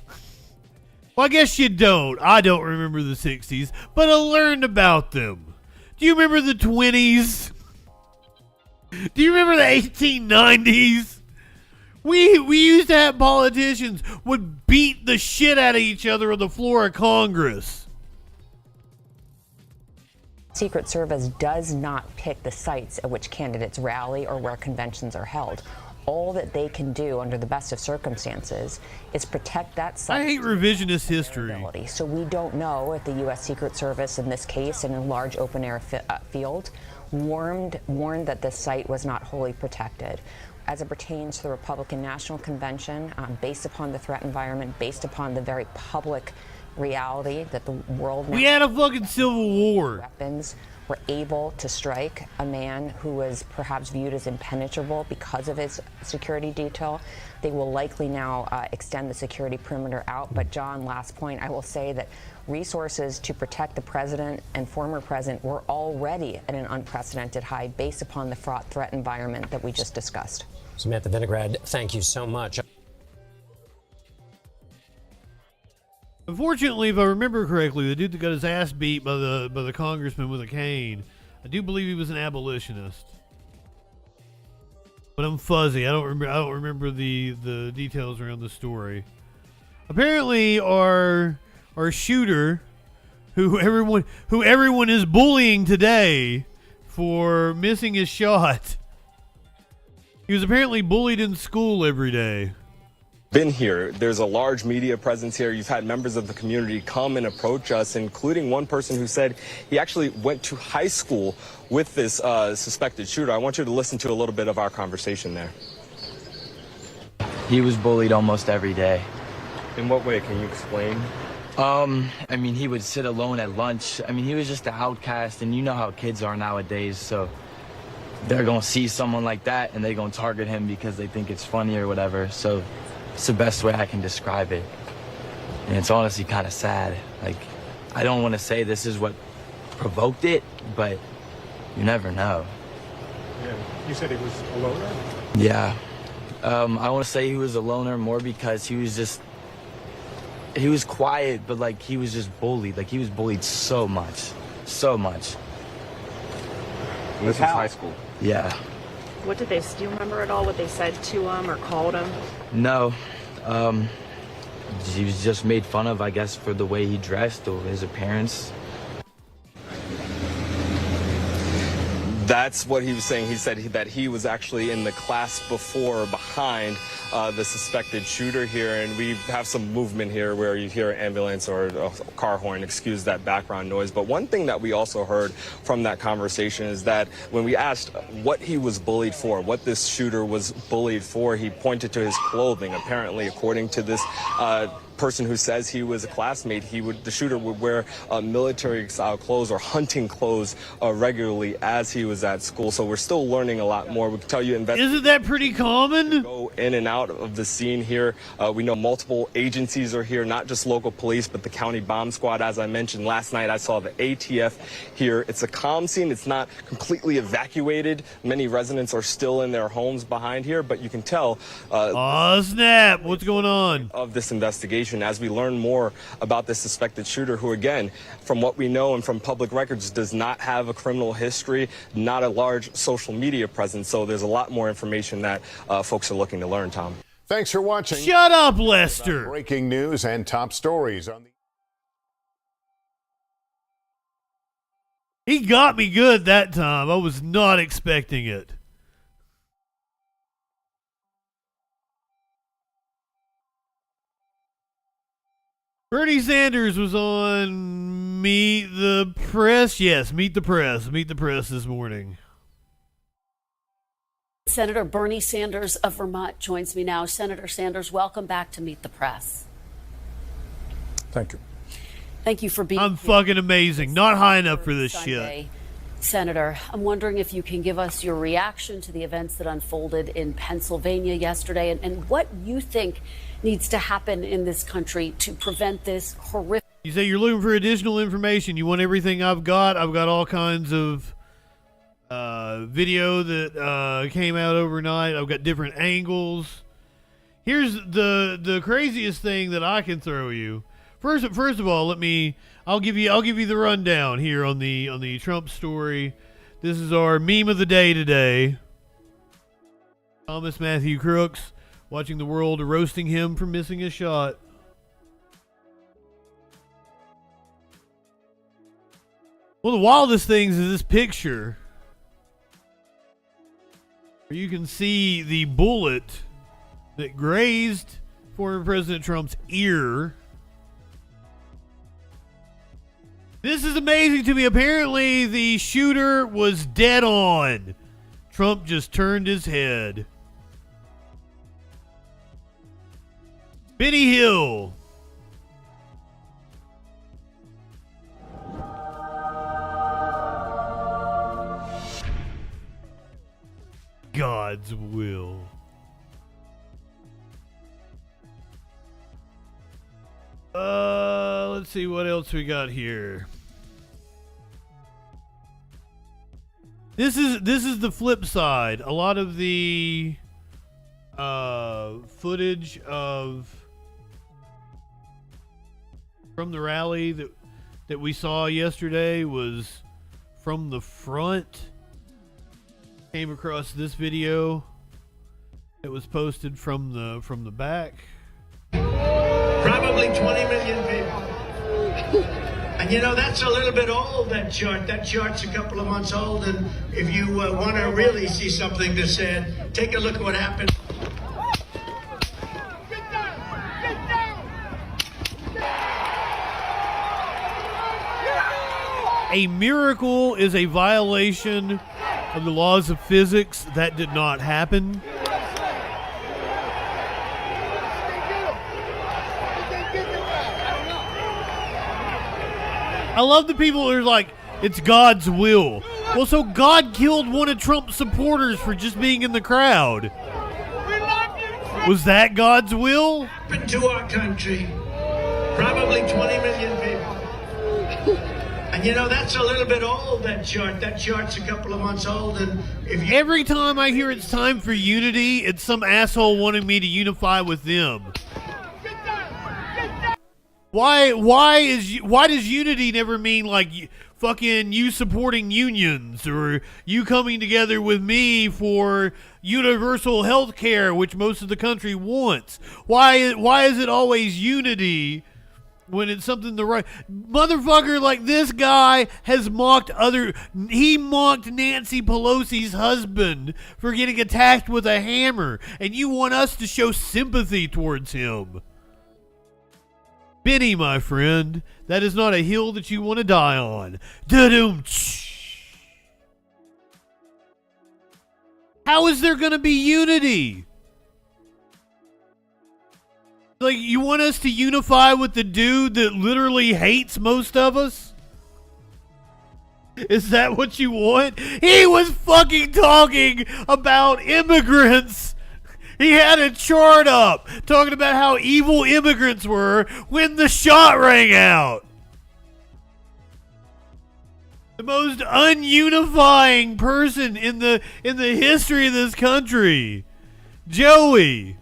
Well, I guess you don't. I don't remember the 60s, but I learned about them. Do you remember the 20s? Do you remember the 1890s? We used to have politicians would beat the shit out of each other on the floor of Congress. Secret Service does not pick the sites at which candidates rally or where conventions are held. All that they can do under the best of circumstances is protect that site. I hate revisionist history. So we don't know if the U.S. Secret Service, in this case, in a large open-air field, warned that this site was not wholly protected. As it pertains to the Republican National Convention, based upon the threat environment, based upon the very public reality that the world... We had a fucking civil war. Weapons were able to strike a man who was perhaps viewed as impenetrable because of his security detail. They will likely now extend the security perimeter out. But John, last point, I will say that resources to protect the president and former president were already at an unprecedented high based upon the fraught threat environment that we just discussed. Samantha Vinograd, thank you so much. Unfortunately, if I remember correctly, the dude that got his ass beat by the congressman with a cane, I do believe he was an abolitionist. But I'm fuzzy. I don't remember the details around the story. Apparently, our shooter, who everyone is bullying today for missing his shot, he was apparently bullied in school every day. Been here. There's a large media presence here. You've had members of the community come and approach us, including one person who said he actually went to high school with this suspected shooter. I want you to listen to a little bit of our conversation there. He was bullied almost every day. In what way? Can you explain? I mean, he would sit alone at lunch. I mean, he was just an outcast, and you know how kids are nowadays, so they're gonna see someone like that and they're gonna target him because they think it's funny or whatever. So it's the best way I can describe it. And it's honestly kind of sad. Like, I don't want to say this is what provoked it, but you never know. Yeah. You said he was a loner? Yeah. I want to say he was a loner more because he was quiet, but like he was just bullied. Like he was bullied so much. So much. And this was high school? Yeah. What did they, do you remember at all what they said to him or called him? No. He was just made fun of, I guess, for the way he dressed or his appearance. That's what he was saying. He said that he was actually in the class before or behind the suspected shooter here, and we have some movement here where you hear an ambulance or a car horn. Excuse that background noise. But one thing that we also heard from that conversation is that when we asked what he was bullied for, what this shooter was bullied for, he pointed to his clothing. Apparently, according to this person who says he was a classmate, the shooter would wear military style clothes or hunting clothes regularly as he was at school. So we're still learning a lot more. We can tell you, isn't that pretty common? Go in and out of the scene here. We know multiple agencies are here, not just local police, but the county bomb squad. As I mentioned last night, I saw the ATF here. It's a calm scene. It's not completely evacuated. Many residents are still in their homes behind here, but you can tell. Oh snap! What's going on? Of this investigation, as we learn more about this suspected shooter, who again, from what we know and from public records, does not have a criminal history, not a large social media presence. So there's a lot more information that folks are looking to learn, Tom. Thanks for watching. Shut up, Lester. Breaking news and top stories on the... He got me good that time. I was not expecting it. Bernie Sanders was on Meet the Press. Yes, Meet the Press. Meet the Press this morning. Senator Bernie Sanders of Vermont joins me now. Senator Sanders, welcome back to Meet the Press. Thank you. Thank you for being I'm fucking amazing. Not high enough for this Sunday. shit. Senator, I'm wondering if you can give us your reaction to the events that unfolded in Pennsylvania yesterday and what you think needs to happen in this country to prevent this horrific. You say you're looking for additional information. You want everything I've got? I've got all kinds of video that came out overnight. I've got different angles. Here's the craziest thing that I can throw you. First of all, I'll give you the rundown here on the Trump story. This is our meme of the day today. Thomas Matthew Crooks watching the world roasting him for missing a shot. One of the wildest things is this picture where you can see the bullet that grazed former President Trump's ear. This is amazing to me. Apparently, the shooter was dead on. Trump just turned his head. Benny Hill. God's will. Let's see what else we got here. This is the flip side. A lot of the footage from the rally that we saw yesterday was from the front. Came across this video that was posted from the back. Probably 20 million people. And you know, that's a little bit old, that chart. That chart's a couple of months old, and if you want to really see something that's said, take a look at what happened. A miracle is a violation of the laws of physics. That did not happen. I love the people who are like, it's God's will. Well, so God killed one of Trump's supporters for just being in the crowd. Was that God's will? Happened to our country, probably 20 million people. And you know, that's a little bit old, that chart. That chart's a couple of months old. And if you... Every time I hear it's time for unity, it's some asshole wanting me to unify with them. Why does unity never mean like fucking you supporting unions or you coming together with me for universal health care, which most of the country wants? Why is it always unity when it's something the right motherfucker? Like this guy has mocked he mocked Nancy Pelosi's husband for getting attacked with a hammer, and you want us to show sympathy towards him. Benny, my friend, that is not a hill that you want to die on. Da-doom. How is there going to be unity? Like, you want us to unify with the dude that literally hates most of us? Is that what you want? He was fucking talking about immigrants. He had a chart up talking about how evil immigrants were when the shot rang out. The most ununifying person in the history of this country. Joey.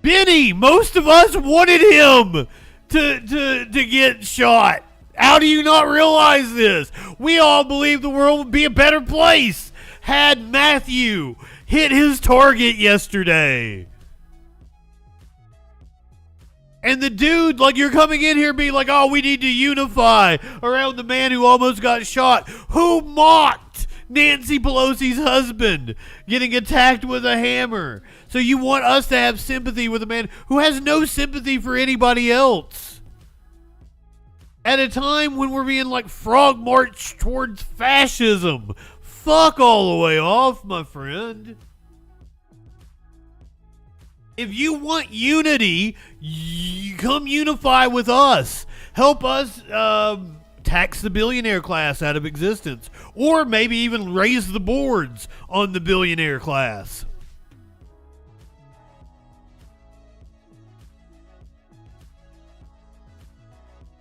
Benny, most of us wanted him to get shot. How do you not realize this? We all believed the world would be a better place had Matthew hit his target yesterday. And the dude, like, you're coming in here being like, oh, we need to unify around the man who almost got shot, who mocked Nancy Pelosi's husband getting attacked with a hammer. So you want us to have sympathy with a man who has no sympathy for anybody else. At a time when we're being like frog marched towards fascism. Fuck all the way off, my friend. If you want unity, you come unify with us. Help us tax the billionaire class out of existence. Or maybe even raise the boards on the billionaire class.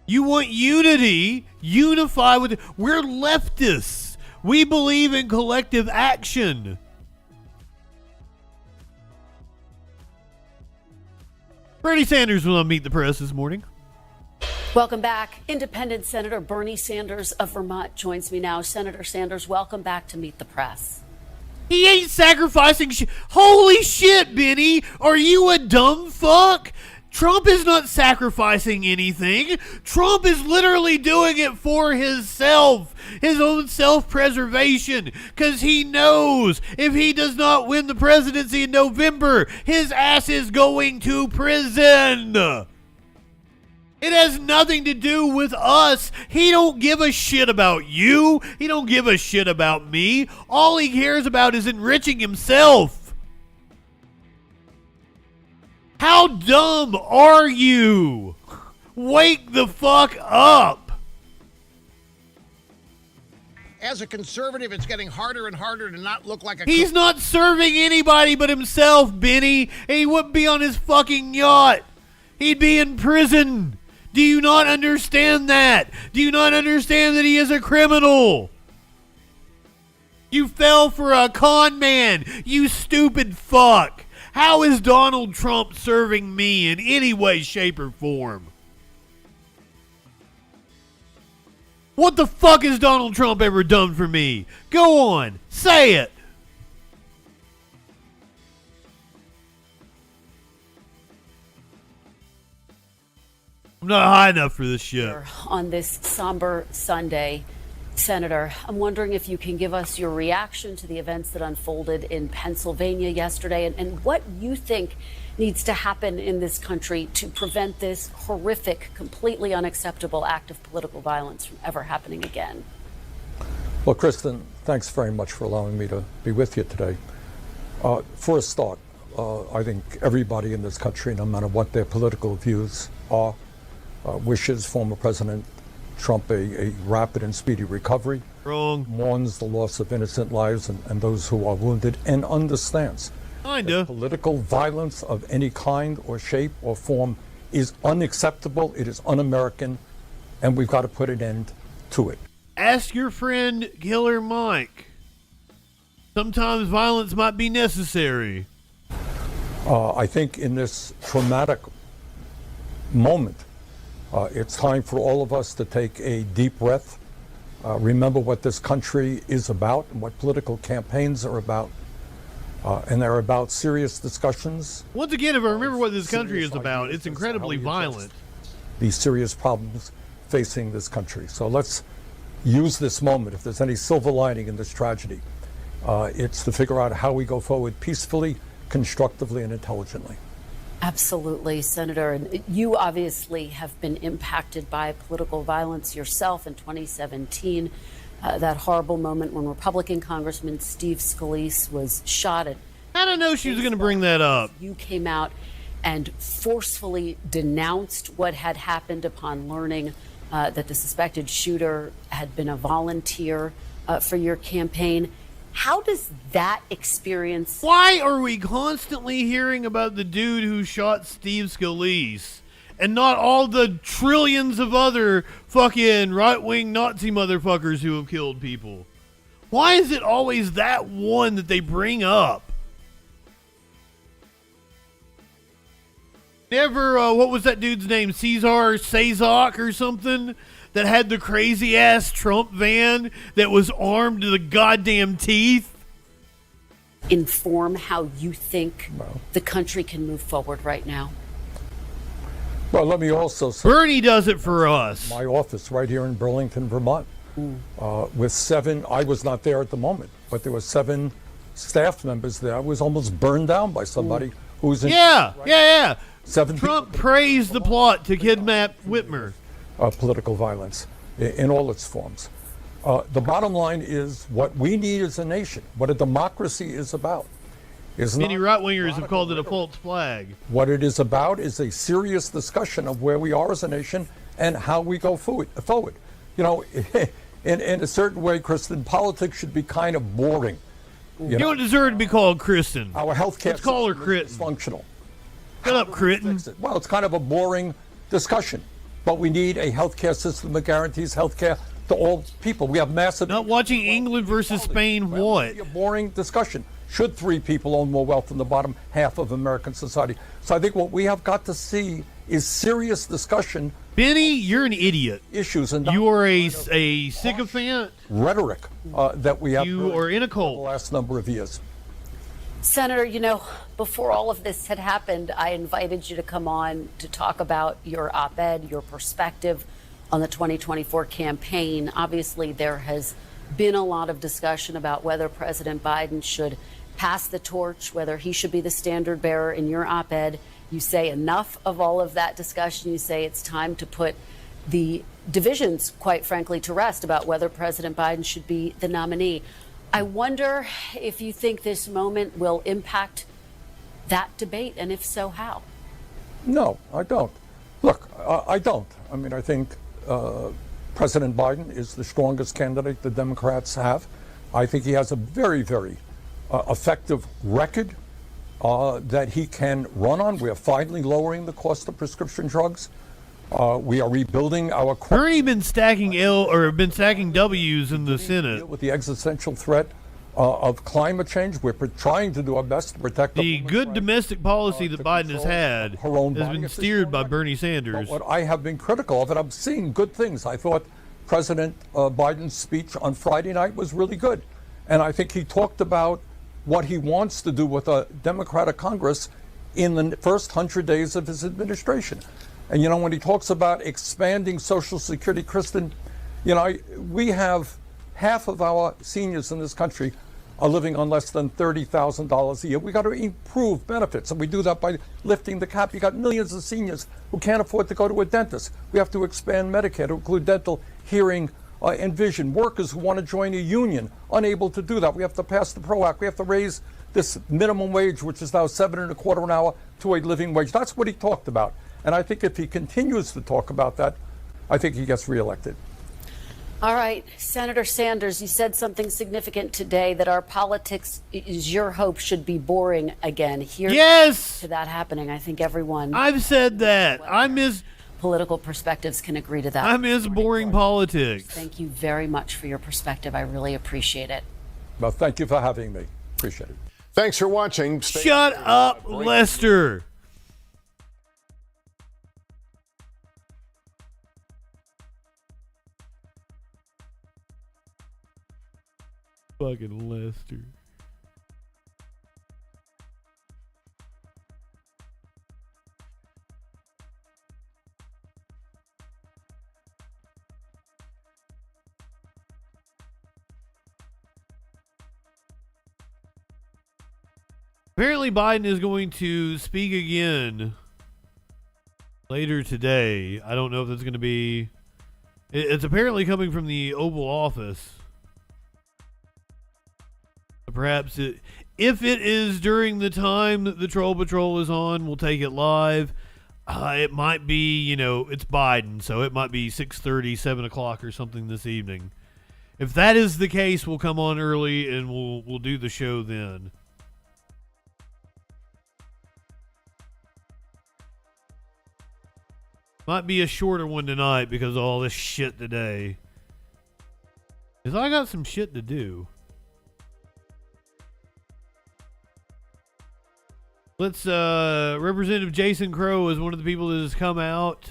You want unity, unify with... We're leftists. We believe in collective action. Bernie Sanders will meet the press this morning. Welcome back. Independent Senator Bernie Sanders of Vermont joins me now. Senator Sanders, welcome back to Meet the Press. He ain't sacrificing shit. Holy shit, Benny. Are you a dumb fuck? Trump is not sacrificing anything. Trump is literally doing it for himself, his own self-preservation, because he knows if he does not win the presidency in November, his ass is going to prison. It has nothing to do with us. He don't give a shit about you. He don't give a shit about me. All he cares about is enriching himself. How dumb are you? Wake the fuck up. As a conservative, it's getting harder and harder to not look like a... He's not serving anybody but himself, Benny. And he wouldn't be on his fucking yacht. He'd be in prison. Do you not understand that? Do you not understand that he is a criminal? You fell for a con man, you stupid fuck. How is Donald Trump serving me in any way, shape, or form? What the fuck has Donald Trump ever done for me? Go on, say it. I'm not high enough for this shit. On this somber Sunday, Senator, I'm wondering if you can give us your reaction to the events that unfolded in Pennsylvania yesterday and what you think needs to happen in this country to prevent this horrific, completely unacceptable act of political violence from ever happening again. Well, Kristen, thanks very much for allowing me to be with you today. For a start, I think everybody in this country, no matter what their political views are, wishes former President Trump a rapid and speedy recovery. Wrong. Mourns the loss of innocent lives and those who are wounded, and understands that political violence of any kind or shape or form is unacceptable, it is un-American, and we've got to put an end to it. Ask your friend Killer Mike. Sometimes violence might be necessary. I think in this traumatic moment, it's time for all of us to take a deep breath, remember what this country is about and what political campaigns are about. And they're about serious discussions. Once again, if I remember what this country is about, it's incredibly violent. These serious problems facing this country. So let's use this moment. If there's any silver lining in this tragedy, it's to figure out how we go forward peacefully, constructively, and intelligently. Absolutely, Senator. And you obviously have been impacted by political violence yourself in 2017. That horrible moment when Republican Congressman Steve Scalise was shot at. I don't know she was going to bring that up. You came out and forcefully denounced what had happened upon learning that the suspected shooter had been a volunteer for your campaign. How does that experience... Why are we constantly hearing about the dude who shot Steve Scalise and not all the trillions of other fucking right-wing Nazi motherfuckers who have killed people? Why is it always that one that they bring up? Never, what was that dude's name? Cesar Sazak or something? That had the crazy-ass Trump van that was armed to the goddamn teeth? Inform how you think the country can move forward right now? Well, let me also say... Bernie does it for us. My office right here in Burlington, Vermont, with 7... I was not there at the moment, but there were 7 staff members there. I was almost burned down by somebody who's in... Yeah. 7 Trump praised the plot to kidnap Whitmer. Political violence in all its forms. The bottom line is what we need as a nation, what a democracy is about. Many right-wingers have called it a false flag. What it is about is a serious discussion of where we are as a nation and how we go forward. You know, in a certain way, Kristen, politics should be kind of boring. You don't deserve to be called Kristen. Our health care Let's call her Kritten. Is functional. Shut up, Kritten. Well, it's kind of a boring discussion. But we need a healthcare system that guarantees healthcare to all people. We have massive... Not watching England versus Spain, what? A boring discussion. Should 3 people own more wealth than the bottom half of American society? So I think what we have got to see is serious discussion. Benny, you're an idiot. Issues and you are a sycophant. Rhetoric that we have. You are in a cult. The last number of years. Senator, you know, before all of this had happened, I invited you to come on to talk about your op-ed, your perspective on the 2024 campaign. Obviously, there has been a lot of discussion about whether President Biden should pass the torch, whether he should be the standard bearer. In your op-ed, you say enough of all of that discussion. You say it's time to put the divisions, quite frankly, to rest about whether President Biden should be the nominee. I wonder if you think this moment will impact that debate, and if so, how? No, I don't. Look, I don't. I mean, I think President Biden is the strongest candidate the Democrats have. I think he has a very, very effective record that he can run on. We are finally lowering the cost of prescription drugs. We are rebuilding our... Bernie been stacking W's in the Senate. With the existential threat of climate change, we're trying to do our best to protect the good domestic policy that Biden has had has been steered by Bernie Sanders. But what I have been critical of, and I'm seeing good things. I thought President Biden's speech on Friday night was really good. And I think he talked about what he wants to do with a Democratic Congress in the first 100 days of his administration. And, you know, when he talks about expanding Social Security, Kristen, you know, we have half of our seniors in this country are living on less than $30,000 a year. We got to improve benefits, and we do that by lifting the cap. You got millions of seniors who can't afford to go to a dentist. We have to expand Medicare to include dental, hearing, and vision. Workers who want to join a union, unable to do that. We have to pass the PRO Act. We have to raise this minimum wage, which is now $7.25 an hour, to a living wage. That's what he talked about. And I think if he continues to talk about that, I think he gets reelected. All right, Senator Sanders, you said something significant today, that our politics is your hope should be boring again. Yes! To that happening, I think everyone. I've said that. I miss political perspectives can agree to that. I miss boring politics. Thank you very much for your perspective. I really appreciate it. Well, thank you for having me. Appreciate it. Thanks for watching. Shut up, Lester. Fucking Lester. Apparently Biden is going to speak again later today. I don't know if that's going to be... It's apparently coming from the Oval Office. Perhaps if it is during the time that the Troll Patrol is on, we'll take it live. It might be, you know, it's Biden, so it might be 6:30, 7 o'clock or something this evening. If that is the case, we'll come on early and we'll do the show then. Might be a shorter one tonight because of all this shit today. Because I got some shit to do. Let's, Representative Jason Crow is one of the people that has come out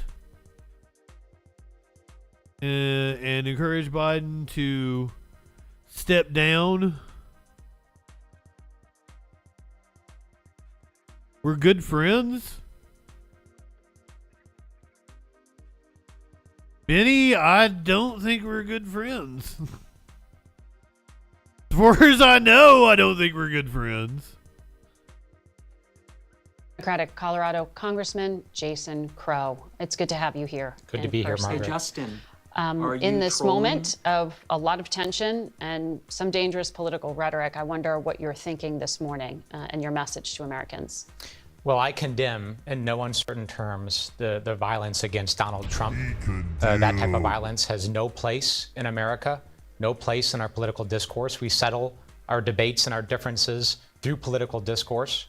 and encouraged Biden to step down. We're good friends. Benny, I don't think we're good friends. As far as I know, I don't think we're good friends. Democratic Colorado Congressman Jason Crow. It's good to have you here. Good to be here, person. Margaret. Hey, Justin. In this moment of a lot of tension and some dangerous political rhetoric, I wonder what you're thinking this morning and your message to Americans. Well, I condemn in no uncertain terms the violence against Donald Trump. That type of violence has no place in America, no place in our political discourse. We settle our debates and our differences through political discourse.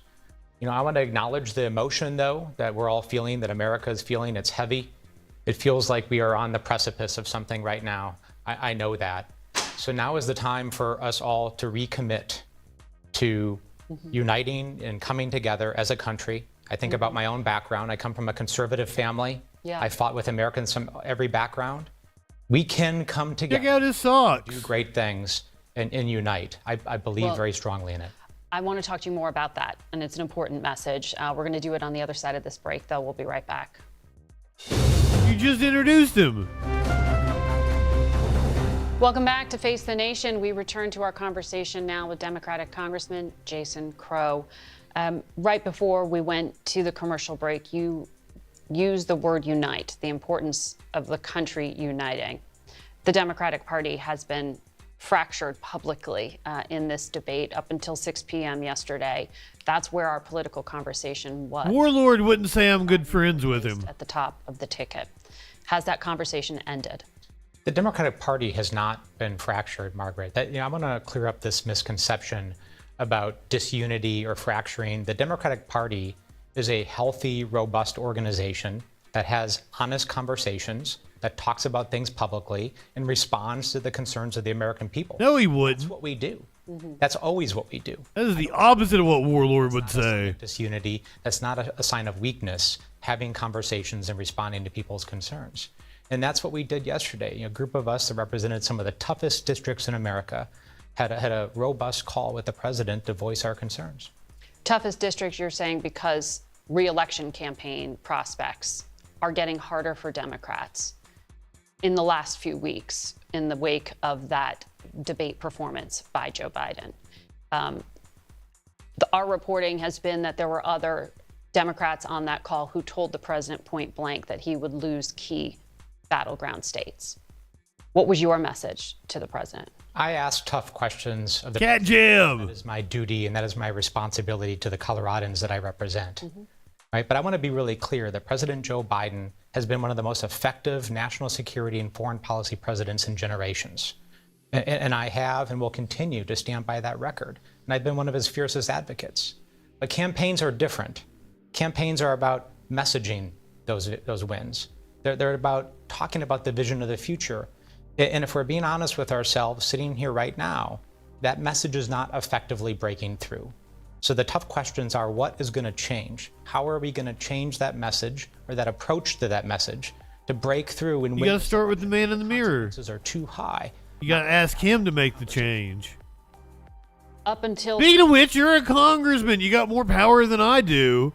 You know, I want to acknowledge the emotion, though, that we're all feeling, that America is feeling. It's heavy. It feels like we are on the precipice of something right now. I know that. So now is the time for us all to recommit to uniting and coming together as a country. I think about my own background. I come from a conservative family. Yeah. I fought with Americans from every background. We can come together. Check out his socks. Do great things and unite. I believe very strongly in it. I want to talk to you more about that, and it's an important message. We're going to do it on the other side of this break, though. We'll be right back. You just introduced him. Welcome back to Face the Nation. We return to our conversation now with Democratic Congressman Jason Crow. Right before we went to the commercial break, you used the word unite, the importance of the country uniting. The Democratic Party has been fractured publicly in this debate up until 6 p.m. yesterday. That's where our political conversation was. Warlord wouldn't say I'm good friends with him. At the top of the ticket. Has that conversation ended? The Democratic Party has not been fractured, Margaret. I want to clear up this misconception about disunity or fracturing. The Democratic Party is a healthy, robust organization that has honest conversations, that talks about things publicly and responds to the concerns of the American people. No, he wouldn't. That's what we do. That's always what we do. That is the opposite of what Warlord would say. Disunity, that's not a sign of weakness, having conversations and responding to people's concerns. And that's what we did yesterday. A group of us that represented some of the toughest districts in America had a robust call with the president to voice our concerns. Toughest districts, you're saying, because re-election campaign prospects are getting harder for Democrats in the last few weeks in the wake of that debate performance by Joe Biden. Our reporting has been that there were other Democrats on that call who told the president point blank that he would lose key battleground states. What was your message to the president? I ask tough questions of the Cat Jim. That is my duty and that is my responsibility to the Coloradans that I represent. Right? But I want to be really clear that President Joe Biden has been one of the most effective national security and foreign policy presidents in generations. And I have and will continue to stand by that record. And I've been one of his fiercest advocates. But campaigns are different. Campaigns are about messaging those wins. They're about talking about the vision of the future. And if we're being honest with ourselves, sitting here right now, that message is not effectively breaking through. So the tough questions are, what is going to change? How are we going to change that message or that approach to that message to break through and win? You got to start with the man in the mirror. Consequences are too high. You got to ask him to make the change. Up until... Speaking of which, you're a congressman. You got more power than I do.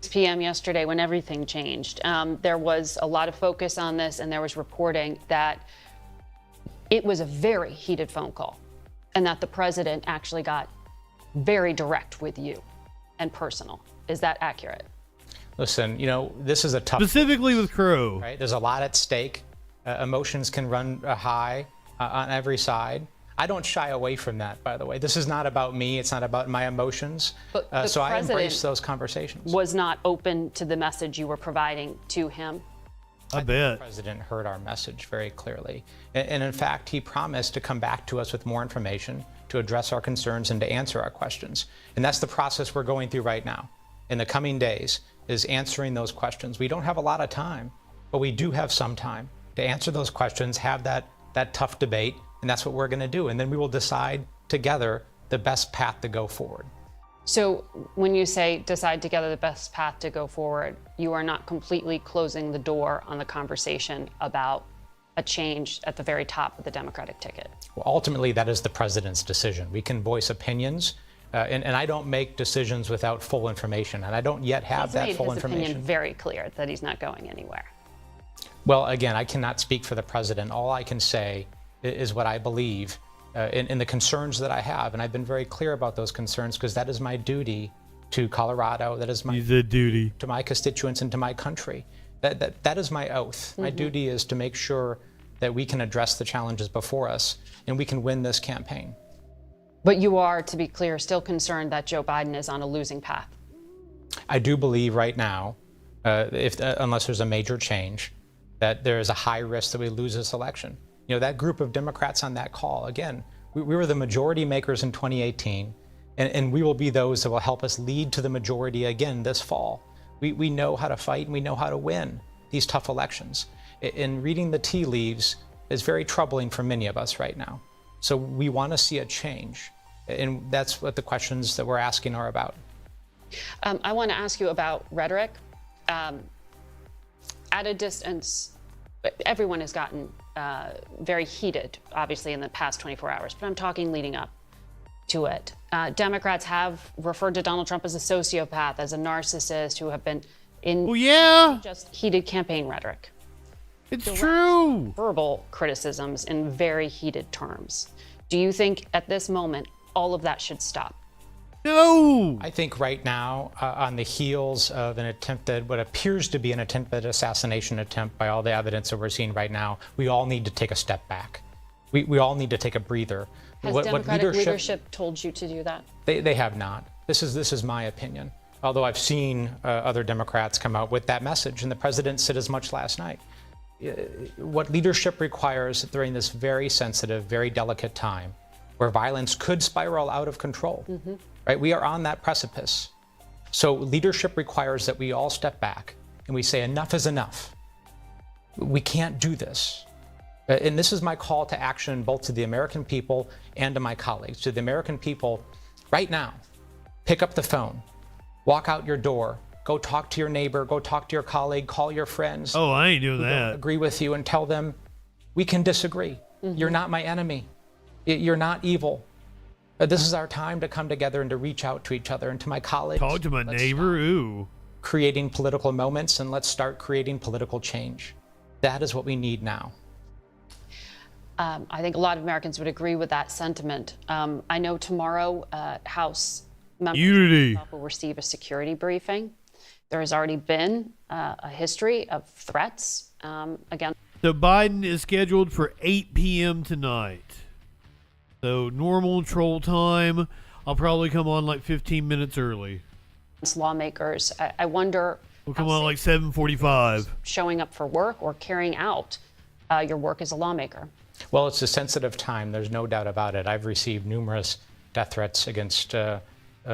6 p.m. yesterday when everything changed, there was a lot of focus on this, and there was reporting that it was a very heated phone call and that the president actually got very direct with you and personal. Is that accurate? Listen, this is a tough... Specifically with Crow. Right? There's a lot at stake. Emotions can run high on every side. I don't shy away from that, by the way. This is not about me. It's not about my emotions. But so I embrace those conversations. Was not open to the message you were providing to him? I bet. The president heard our message very clearly. And in fact, he promised to come back to us with more information, to address our concerns and to answer our questions. And that's the process we're going through right now. In the coming days is answering those questions. We don't have a lot of time, but we do have some time to answer those questions, have that tough debate, and that's what we're going to do. And then we will decide together the best path to go forward. So when you say decide together the best path to go forward, you are not completely closing the door on the conversation about a change at the very top of the Democratic ticket? Well, ultimately, that is the president's decision. We can voice opinions, and I don't make decisions without full information, and I don't yet have that full information. He's made his opinion very clear that he's not going anywhere. Well, again, I cannot speak for the president. All I can say is what I believe in the concerns that I have. And I've been very clear about those concerns because that is my duty to Colorado. That is my duty to my constituents and to my country. That is my oath. My duty is to make sure that we can address the challenges before us and we can win this campaign. But you are, to be clear, still concerned that Joe Biden is on a losing path. I do believe right now, unless there's a major change, that there is a high risk that we lose this election. That group of Democrats on that call, again, we were the majority makers in 2018, and we will be those that will help us lead to the majority again this fall. We know how to fight and we know how to win these tough elections. And reading the tea leaves is very troubling for many of us right now. So we want to see a change, and that's what the questions that we're asking are about. I want to ask you about rhetoric. At a distance, everyone has gotten very heated, obviously, in the past 24 hours, but I'm talking leading up to it. Democrats have referred to Donald Trump as a sociopath, as a narcissist, who have been in just heated campaign rhetoric. It's true. Verbal criticisms in very heated terms. Do you think at this moment all of that should stop? No. I think right now, on the heels of an attempt at what appears to be an attempted assassination attempt by all the evidence that we're seeing right now, we all need to take a step back. We all need to take a breather. Has Democratic leadership told you to do that? They have not. This is my opinion. Although I've seen other Democrats come out with that message, and the president said as much last night. What leadership requires during this very sensitive, very delicate time, where violence could spiral out of control, right? We are on that precipice. So leadership requires that we all step back and we say enough is enough. We can't do this. And this is my call to action, both to the American people and to my colleagues. To the American people, right now, pick up the phone, walk out your door, go talk to your neighbor, go talk to your colleague, call your friends. Oh, I ain't doing who that. Don't agree with you, and tell them, we can disagree. You're not my enemy. You're not evil. This is our time to come together and to reach out to each other and to my colleagues. Talk to my neighbor, ooh. Creating political moments, and let's start creating political change. That is what we need now. I think a lot of Americans would agree with that sentiment. I know tomorrow House members will receive a security briefing. There has already been a history of threats against So Biden is scheduled for 8 p.m. tonight. So normal troll time. I'll probably come on like 15 minutes early. Lawmakers, I wonder. We'll come on like 7:45. Showing up for work or carrying out your work as a lawmaker. Well, it's a sensitive time. There's no doubt about it. I've received numerous death threats against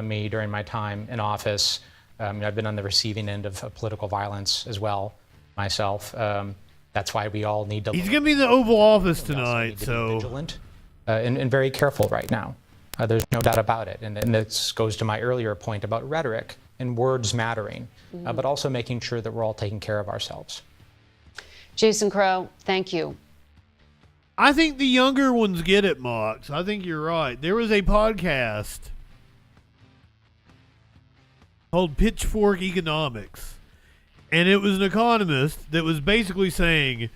me during my time in office. I've been on the receiving end of political violence as well myself. That's why we all need to. He's going to be in the Oval Office tonight, so. Be vigilant and very careful right now. There's no doubt about it. And this goes to my earlier point about rhetoric and words mattering, but also making sure that we're all taking care of ourselves. Jason Crow, thank you. I think the younger ones get it, Mox. I think you're right. There was a podcast called Pitchfork Economics, and it was an economist that was basically saying,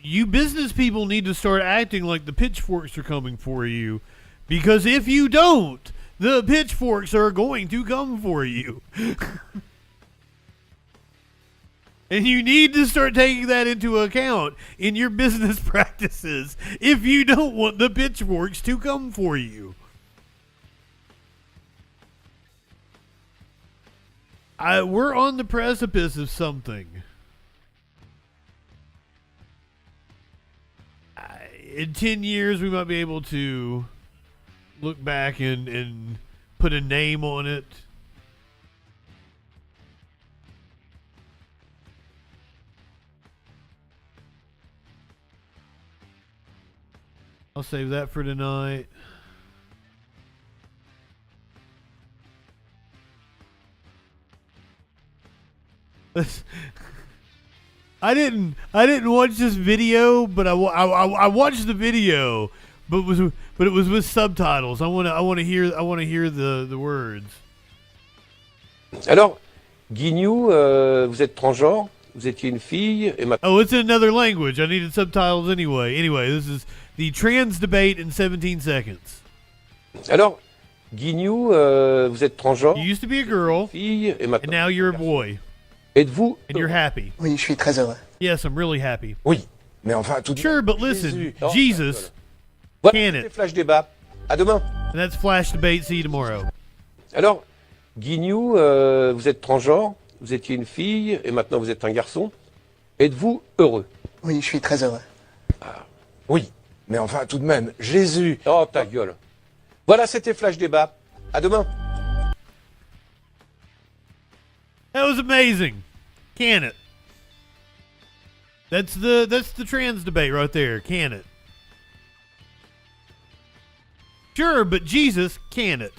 you business people need to start acting like the pitchforks are coming for you, because if you don't, the pitchforks are going to come for you. And you need to start taking that into account in your business practices if you don't want the pitchforks to come for you. We're on the precipice of something. In 10 years, we might be able to look back and put a name on it. I'll save that for tonight. I didn't watch this video, but I watched the video, but it was with subtitles. I want to hear the words. Alors, Guignou, vous êtes transgenre, vous étiez une fille et maintenant. Oh, it's in another language. I needed subtitles anyway. Anyway, this is the trans debate in 17 seconds. Alors, Guignou, vous êtes transgenre. You used to be a girl, fille et maintenant. And now you're a boy. Êtes-vous? And you're happy. Oui, je suis très heureux. Yes, I'm really happy. Oui, mais enfin tout. Sure, but listen, Jesus, voilà, can it? Flash débat. À demain. And that's Flash Debate. See you tomorrow. Alors, Guignou, vous êtes transgenre, vous étiez une fille et maintenant vous êtes un garçon. Êtes-vous heureux? Oui, je suis très heureux. Ah, oui, mais enfin tout de même, Jésus. Oh ta gueule. Voilà, c'était Flash débat. À demain. That was amazing. Can it? That's the trans debate right there. Can it? Sure, but Jesus, can it?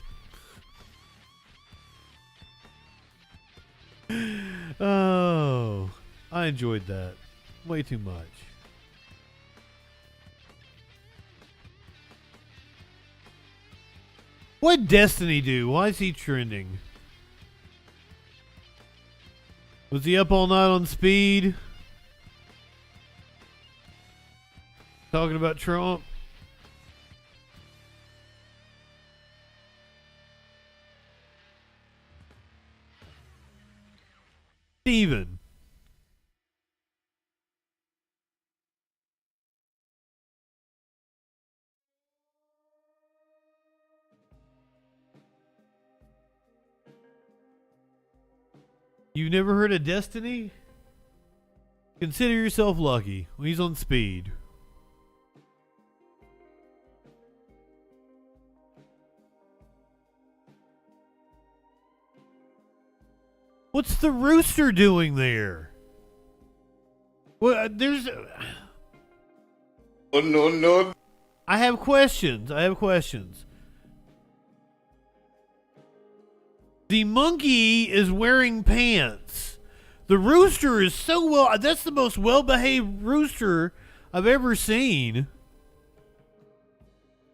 Oh, I enjoyed that way too much. What'd Destiny do? Why is he trending? Was he up all night on speed? Talking about Trump? Steven. You never heard of Destiny? Consider yourself lucky. He's on speed. What's the rooster doing there? Well, there's... Oh, no. I have questions. The monkey is wearing pants. The rooster is so well... That's the most well-behaved rooster I've ever seen.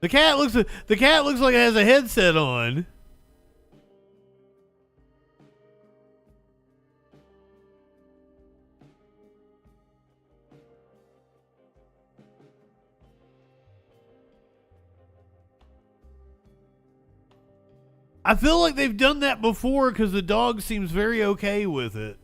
The cat looks like it has a headset on. I feel like they've done that before because the dog seems very okay with it.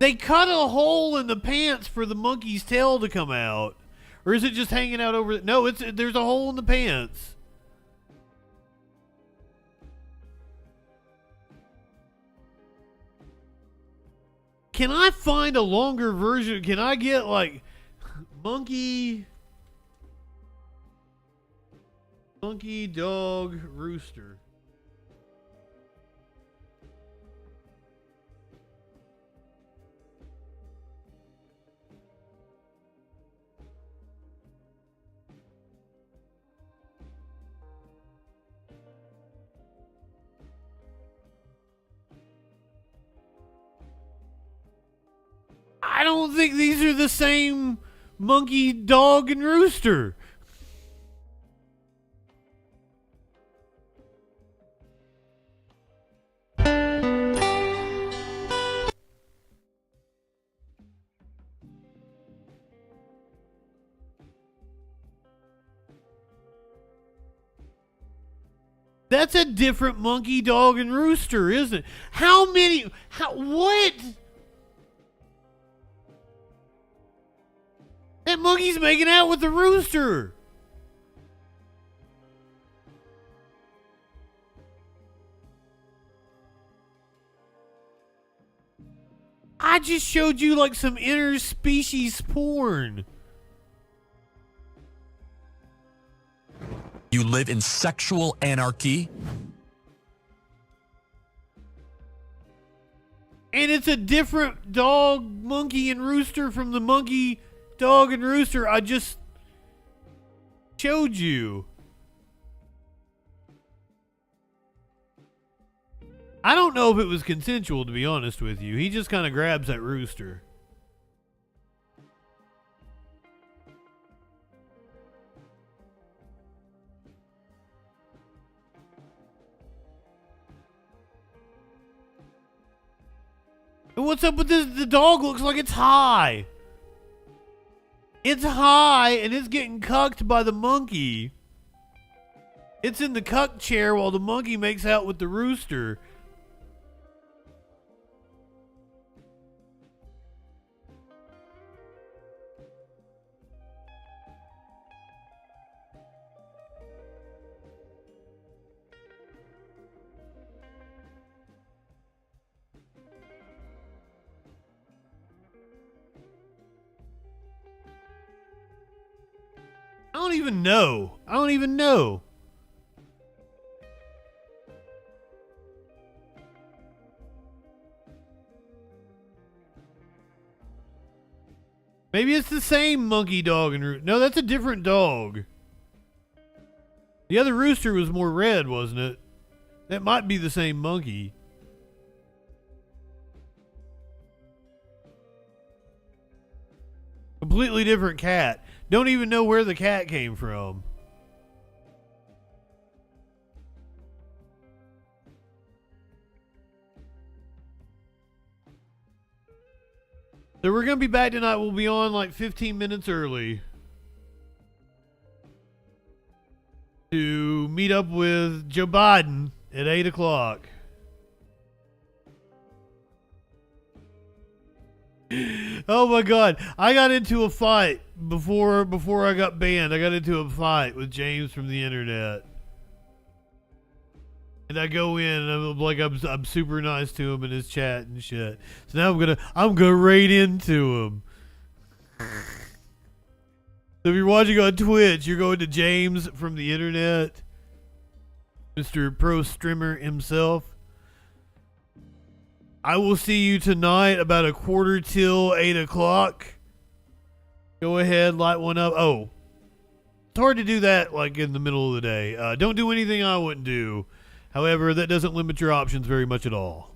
They cut a hole in the pants for the monkey's tail to come out. Or is it just hanging out over? No, there's a hole in the pants. Can I find a longer version? Can I get like monkey dog rooster? I don't think these are the same monkey, dog, and rooster. That's a different monkey, dog, and rooster, isn't it? What? That monkey's making out with the rooster. I just showed you like some interspecies porn. You live in sexual anarchy? And it's a different dog, monkey, and rooster from the monkey, dog, and rooster I just showed you. I don't know if it was consensual, to be honest with you. He just kind of grabs that rooster. And what's up with this? The dog looks like it's high. It's high and it's getting cucked by the monkey. It's in the cuck chair while the monkey makes out with the rooster. I don't even know. Maybe it's the same monkey, dog, and rooster. No, that's a different dog. The other rooster was more red, wasn't it? That might be the same monkey. Completely different cat. Don't even know where the cat came from. So we're going to be back tonight. We'll be on like 15 minutes early to meet up with Joe Biden at 8 o'clock. Oh my God. I got into a fight before I got banned. I got into a fight with James from the internet. And I go in and I'm super nice to him in his chat and shit. So now I'm gonna raid into him. So if you're watching on Twitch, you're going to James from the internet, Mr. Pro Streamer himself. I will see you tonight about 8:15, 8 o'clock. Go ahead, light one up. Oh, it's hard to do that like in the middle of the day. Don't do anything I wouldn't do. However, that doesn't limit your options very much at all.